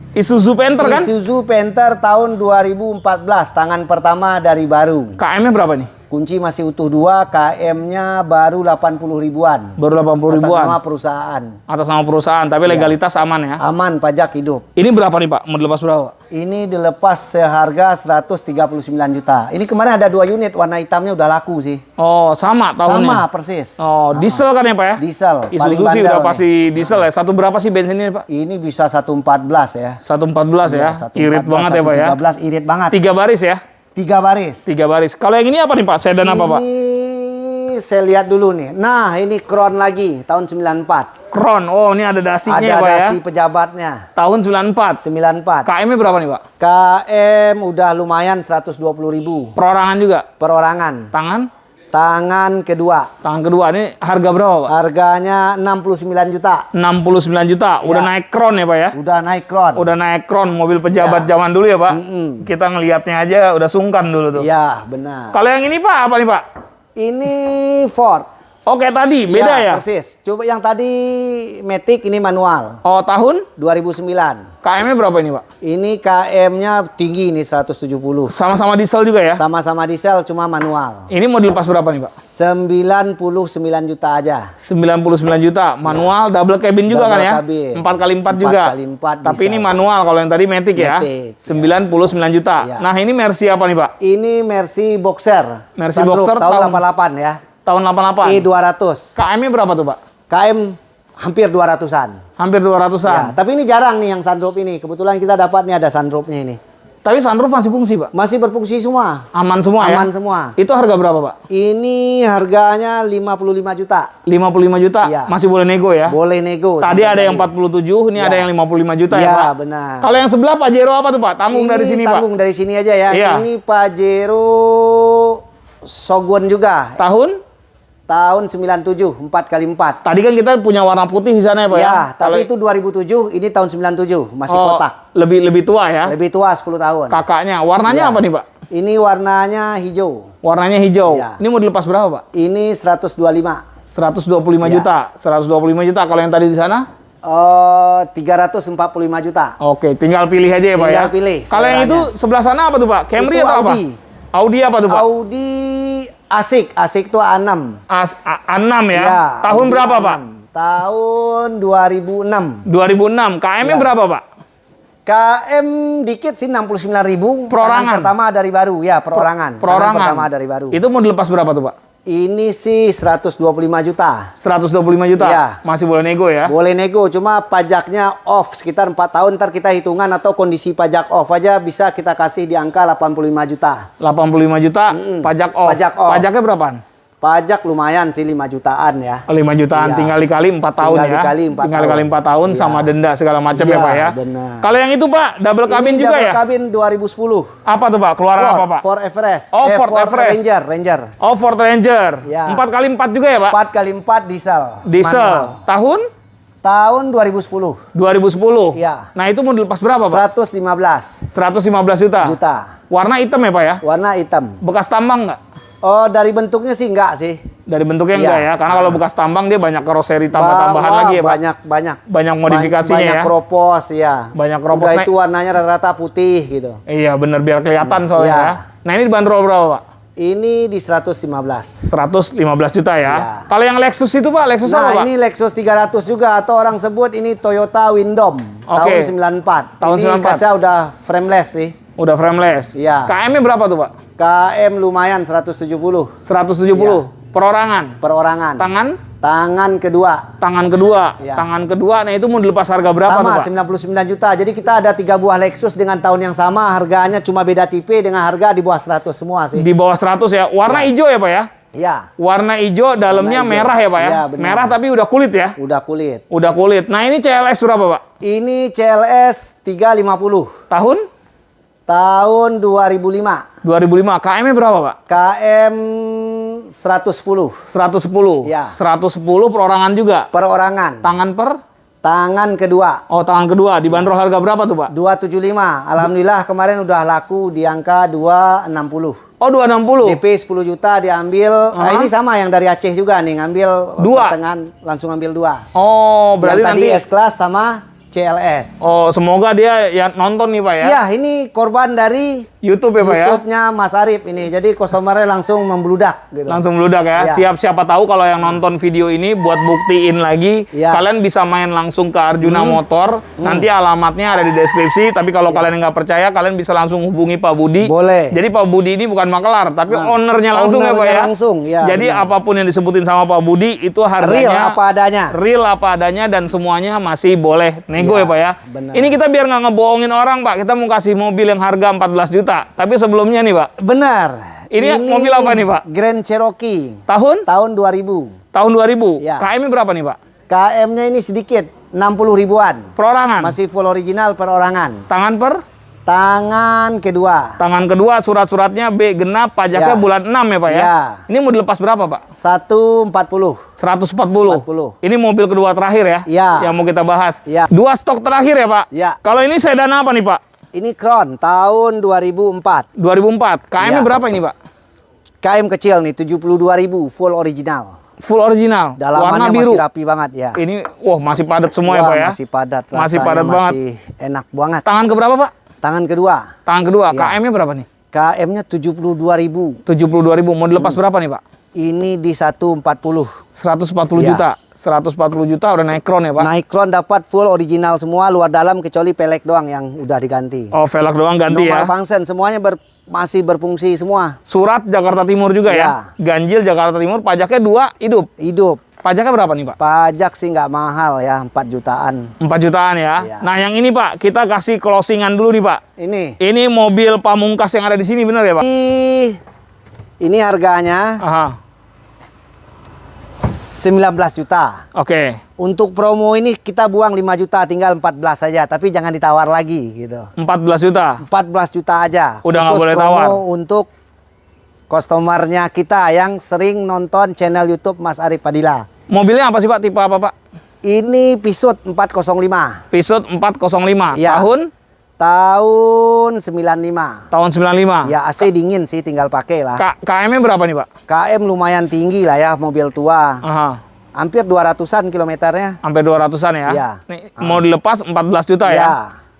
Isuzu Panther kan? Isuzu Panther tahun 2014, tangan pertama dari baru. KM-nya berapa nih? Kunci masih utuh 2, KM-nya baru 80 ribuan. Baru 80 Atas ribuan. nama perusahaan. Atas nama perusahaan, tapi legalitas aman ya. Aman, pajak hidup. Ini berapa nih, Pak? Mau dilepas berapa, Pak? Ini dilepas seharga 139 juta. Ini kemarin ada 2 unit, warna hitamnya udah laku sih. Oh, sama tahunnya? Sama persis. Oh, diesel kan ya, Pak ya? Diesel, paling Isuzu sih bandel udah nih. pasti diesel ya. Satu berapa sih bensinnya, Pak? Ini bisa 114 ya. 114 ya. 114, Irit banget ya, Pak ya. 113 irit banget. 3 baris ya. 3 baris. 3 baris. Kalau yang ini apa nih, Pak? Sedan apa, Pak? Ini saya lihat dulu nih. Nah, ini Crown lagi tahun 94. Crown. Oh, ini ada dasinya Ada ya, Pak ya. dasi pejabatnya. Tahun 94. 94. KM-nya berapa nih, Pak? KM udah lumayan 120.000 Perorangan juga. perorangan. Tangan kedua. Tangan kedua ini harga berapa, Pak? Harganya 69 juta. 69 juta. Udah Ya. naik Crown ya, Pak ya? Udah naik Crown. Udah naik Crown, mobil pejabat zaman dulu ya, Pak? Kita ngelihatnya aja udah sungkan dulu tuh. Iya, benar. Kalau yang ini, Pak, apa nih, Pak? Ini Ford. Oke, tadi beda ya? Persis. Coba yang tadi Matic, ini manual. Oh, tahun? 2009. KM-nya berapa ini, Pak? Ini KM-nya tinggi nih 170. Sama-sama diesel juga ya? Sama-sama diesel cuma manual. Ini mau dilepas berapa nih, Pak? 99 juta aja. 99 juta. Manual, double cabin juga Double kan ya? cabin. 4x4 juga. 4x4 Tapi bisa. ini manual, kalau yang tadi Matic ya? Matic, 99 juta. Iya. Nah, ini Mercy apa nih, Pak? Ini Mercy Boxer. Mercy Sunroof Boxer tahun tahun- 88 ya. Tahun 88. E200. KM-nya berapa tuh, Pak? KM hampir 200-an. Hampir Ya, 200-an. tapi ini jarang nih yang sunroof ini. Kebetulan kita dapat nih ada sunroofnya ini. Tapi sunroof masih fungsi, Pak? Masih berfungsi semua. Aman semua ya? Aman semua. Itu harga berapa, Pak? Ini harganya 55 juta. 55 juta? Iya. Masih boleh nego ya? Boleh nego. Tadi sampai ada yang tadi. 47, ini Iya. ada yang 55 juta ya, Iya, Pak? benar. Kalau yang sebelah Pajero apa tuh, Pak? Tanggung dari sini, Pak? Tanggung dari sini aja ya. Iya. Ini Pajero Shogun juga. Tahun? Tahun 97, 4x4. Tadi kan kita punya warna putih di sana ya, Pak ya? Ya, Kalau- tapi itu 2007, ini tahun 97, masih Oh, kotak. lebih tua ya? Lebih tua 10 tahun. Kakaknya. Warnanya Ya. apa nih, Pak? Ini warnanya hijau. Warnanya hijau. Iya. Ini mau dilepas berapa, Pak? Ini 125. 125 Iya. juta. 125 juta. Kalau yang tadi di sana? 345 juta. Oke, tinggal pilih aja ya, Pak ya? Tinggal pilih, Kalau yang itu seleranya. sebelah sana apa tuh, Pak? Camry Itu atau apa? Audi. Audi apa tuh, Pak? Audi Asik tuh A6. A6 ya? Iya, Tahun Audi berapa, A6. Pak? Tahun 2006. 2006. KM-nya Ya. berapa, Pak? KM dikit sih 69.000. Perorangan. Tangan pertama dari baru, ya perorangan. Tangan Perorangan. pertama dari baru. Itu mau dilepas berapa tuh, Pak? Ini sih 125 juta. 125 juta? Iya. Masih boleh nego ya? Boleh nego, cuma pajaknya off sekitar 4 tahun. Ntar kita hitungan atau kondisi pajak off aja bisa kita kasih di angka 85 juta. 85 juta, pajak off. Pajak off. Pajaknya berapaan? Pajak lumayan sih 5 jutaan ya. 5 jutaan, Iya. tinggal dikali 4 tahun Tinggal ya? dikali 4 tinggal tahun. dikali 4 tahun Iya. sama denda segala macam ya, Iya, Pak ya? benar. Kalau yang itu, Pak, double cabin Ini juga double ya? cabin 2010. Apa tuh, Pak? Keluaran apa, Pak? Ford Everest. Oh, Ford Everest. Ranger. Oh, Ford Ranger. Ya. 4x4 juga ya, Pak? 4x4 diesel. Diesel. Manual. Tahun? Tahun 2010. 2010. Iya. Nah, itu mau dilepas berapa, Pak? 115 115 juta. Warna hitam ya, Pak ya? Warna hitam. Bekas tambang nggak? Oh, dari bentuknya sih enggak sih. Dari bentuknya Iya. enggak ya? Karena kalau bekas tambang dia banyak karoseri tambah-tambahan lagi ya, Pak? Banyak modifikasinya banyak ya? kropos ya. Banyak kropos. Udah Nah, itu warnanya rata-rata putih gitu. iya, bener biar kelihatan soalnya Iya. ya. Nah, ini dibanderol berapa, Pak? Ini di 115. 115 juta ya. Iya. Kalau yang Lexus itu, Pak, Lexus apa, Nah, Pak? ini Lexus 300 juga atau orang sebut ini Toyota Windom Oke. tahun 94. Tahun ini 94. kaca udah frameless nih. Udah frameless. Iya. KM-nya berapa tuh, Pak? KM lumayan 170 170 perorangan. perorangan. Tangan kedua. Tangan kedua. Iya. Tangan kedua. Nah, itu mau dilepas harga berapa Sama tuh, Pak? 99 juta. Jadi kita ada 3 buah Lexus dengan tahun yang sama, harganya cuma beda tipe dengan harga di bawah 100 semua sih. Di bawah 100 ya. Warna hijau ya, Pak ya? Iya, Warna hijau, dalamnya hijau. merah ya, Pak ya? Iya, benar. Merah tapi udah kulit ya? udah kulit. Udah kulit. Nah, ini CLS berapa, Pak? Ini CLS 350 Tahun? tahun 2005. 2005. KM-nya berapa, Pak? KM 110 110. Iya. 110 perorangan juga. perorangan. Tangan per? Tangan kedua Oh, tangan kedua. Dibanderol harga berapa tuh, Pak? 275. Alhamdulillah kemarin udah laku di angka 260. Oh, 260. DP 10 juta diambil. Nah, ini sama yang dari Aceh juga nih, ngambil Dua. pertengahan langsung ambil 2. Oh, berarti Yang tadi nanti S-Class sama CLS. Oh, semoga dia ya nonton nih, Pak ya. Iya, ini korban dari YouTube ya, Pak ya. YouTube-nya Mas Arif ini. Jadi customer-nya langsung membludak gitu. Langsung meludak ya. Iya. Siap, siapa tahu kalau yang nonton video ini buat buktiin lagi, Iya. kalian bisa main langsung ke Arjuna Motor. Nanti alamatnya ada di deskripsi. Tapi kalau kalian nggak percaya, kalian bisa langsung hubungi Pak Budi. Boleh. Jadi Pak Budi ini bukan makelar, tapi ownernya langsung ya, Pak Ownernya ya. langsung, ya, Jadi benar. apapun yang disebutin sama Pak Budi itu harganya Real apa adanya. real apa adanya dan semuanya masih boleh nego Iya, ya, Pak ya. benar. Ini kita biar nggak ngebohongin orang, Pak. Kita mau kasih mobil yang harga 14 juta. Tapi sebelumnya nih, Pak. Benar. Ini mobil apa nih, Pak? Grand Cherokee Tahun? tahun 2000. Tahun 2000. Iya. KM-nya berapa nih, Pak? KM-nya ini sedikit, 60 ribuan. Perorangan. Masih full original perorangan. Tangan per? Tangan kedua. Tangan kedua, surat-suratnya B genap, pajaknya Ya. bulan 6 ya, Pak ya? Ya. Ini mau dilepas berapa, Pak? 140. 140. 40. Ini mobil kedua terakhir ya? Ya. Yang mau kita bahas. Ya. 2 stok terakhir ya, Pak? Ya. Kalau ini sedan apa nih, Pak? Ini Crown tahun 2004. 2004. KM-nya Ya. berapa ini, Pak? KM kecil nih, 72.000 full original. Full original. Warna Dalamannya biru. masih rapi banget ya. Ini, wah masih padat semua ya, Wah, Pak ya? masih padat. Masih rasanya padat banget. Masih enak banget. Tangan keberapa, Pak? Tangan kedua. Tangan kedua. Ya. KM-nya berapa nih? KM-nya 72.000. 72.000. Mau dilepas berapa nih, Pak? Ini di 140. 140 Ya. juta. 140 juta udah naik Crown ya, Pak? Naik Crown dapat full original semua, luar dalam kecuali pelek doang yang udah diganti. Oh, velg doang ganti ya. Normal function semuanya masih berfungsi semua. Surat Jakarta Timur juga ya. Ya. Ganjil Jakarta Timur, pajaknya 2 hidup. Hidup. Pajaknya berapa nih, Pak? Pajak sih nggak mahal ya, 4 jutaan. 4 jutaan ya. Ya. Nah, yang ini, Pak, kita kasih closingan dulu nih, Pak. Ini. Ini mobil pamungkas yang ada di sini, bener ya, Pak? Ini harganya Aha. 19 juta. Oke. Untuk promo ini kita buang 5 juta, tinggal 14 saja. Tapi jangan ditawar lagi gitu. 14 juta. 14 juta aja. Udah nggak Khusus boleh promo tawar. untuk customernya kita yang sering nonton channel YouTube Mas Arif Padilla. Mobilnya apa sih, Pak? Tipe apa, Pak? Ini Pisut 405. Pisut 405. Ya. Tahun? Tahun 95. Tahun 95. Ya AC dingin sih, tinggal pakai lah. KM-nya berapa nih, Pak? KM lumayan tinggi lah ya, mobil tua. Aha. Hampir 200-an kilometernya. Sampai 200-an ya? Iya. Nih, mau dilepas 14 juta ya? Ya.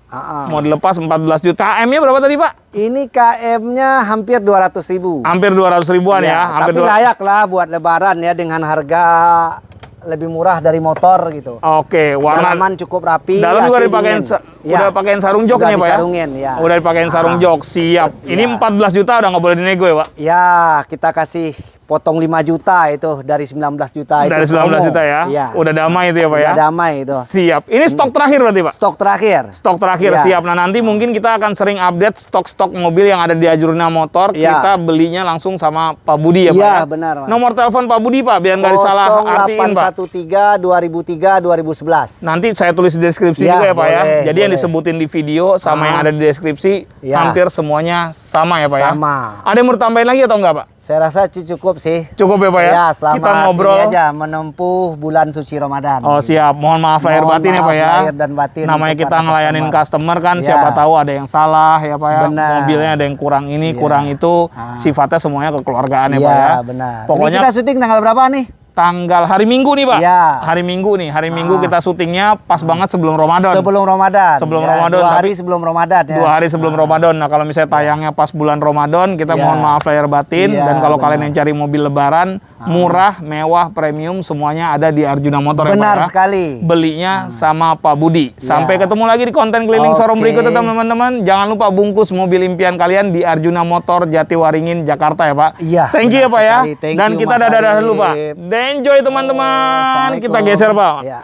Ah. Mau dilepas 14 juta. KM-nya berapa tadi, Pak? Ini KM-nya hampir 200.000. Hampir 200 ribuan ya? Hampir Tapi layak lah buat lebaran ya, dengan harga lebih murah dari motor gitu. Oke, warna Dalaman cukup rapi. dalam juga AC dipakein dingin. Ya. udah pakein sarung jok Udah nih, Pak ya? disarungin, ya. Udah dipakein sarung jok, siap. Ini Ya. 14 juta udah nggak boleh dinego ya, Pak? Ya, kita kasih potong 5 juta itu dari 19 juta itu. Dari 19 promo. juta ya? Iya. Udah damai itu ya, Pak ya? Udah damai itu. Siap. Ini stok terakhir berarti, Pak? Stok terakhir. Stok terakhir, Iya. siap. Nah, nanti mungkin kita akan sering update stok-stok mobil yang ada di Arjuna Motor. Iya. Kita belinya langsung sama Pak Budi ya, Pak Iya, ya? benar, Mas. Nomor telepon Pak Budi, Pak, biar nggak disalah artiin, Pak. 0813 2003 2011. Nanti saya tulis di deskripsi Iya, juga ya, Pak ya. boleh, Jadi yang yang disebutin di video sama yang ada di deskripsi Ya. hampir semuanya sama ya Pak ya? Sama. Ada yang mau ditambahin lagi atau enggak Pak? Saya rasa cukup sih. Cukup ya Pak ya? Ya, selamat Kita ngobrol. ini aja menempuh bulan suci Ramadan. Oh siap, mohon maaf lahir Mohon batin ya maaf Pak ya. lahir dan batin Namanya untuk kita para ngelayanin customer kan, Ya. siapa tahu ada yang salah ya Pak ya. Benar. Mobilnya ada yang kurang ini, Ya. kurang itu, sifatnya semuanya kekeluargaan ya Pak ya. Iya, benar. Pokoknya Ini kita syuting tanggal berapa nih? tanggal hari Minggu nih Pak. Ya. Hari Minggu nih, hari Minggu kita syutingnya pas banget sebelum Ramadan. Sebelum Ramadan. Sebelum Ya, Ramadan, 2 hari tapi- sebelum Ramadan ya. 2 hari sebelum Ramadan. Nah, kalau misalnya tayangnya pas bulan Ramadan, kita Ya. mohon maaf lahir batin. Iya, Dan kalau benar. kalian yang cari mobil lebaran, murah, mewah, premium, semuanya ada di Arjuna Motor ya Pak Benar ya. sekali. Belinya sama Pak Budi. Sampai ketemu lagi di konten keliling showroom Oke. berikutnya teman-teman. Jangan lupa bungkus mobil impian kalian di Arjuna Motor Jatiwaringin, Jakarta ya Pak. Iya, Thank you ya benar Pak ya. sekali. Thank Dan you, kita Mas dadah Arif. dulu Pak. Enjoy teman-teman. Kita Assalamualaikum. geser Pak. Ya.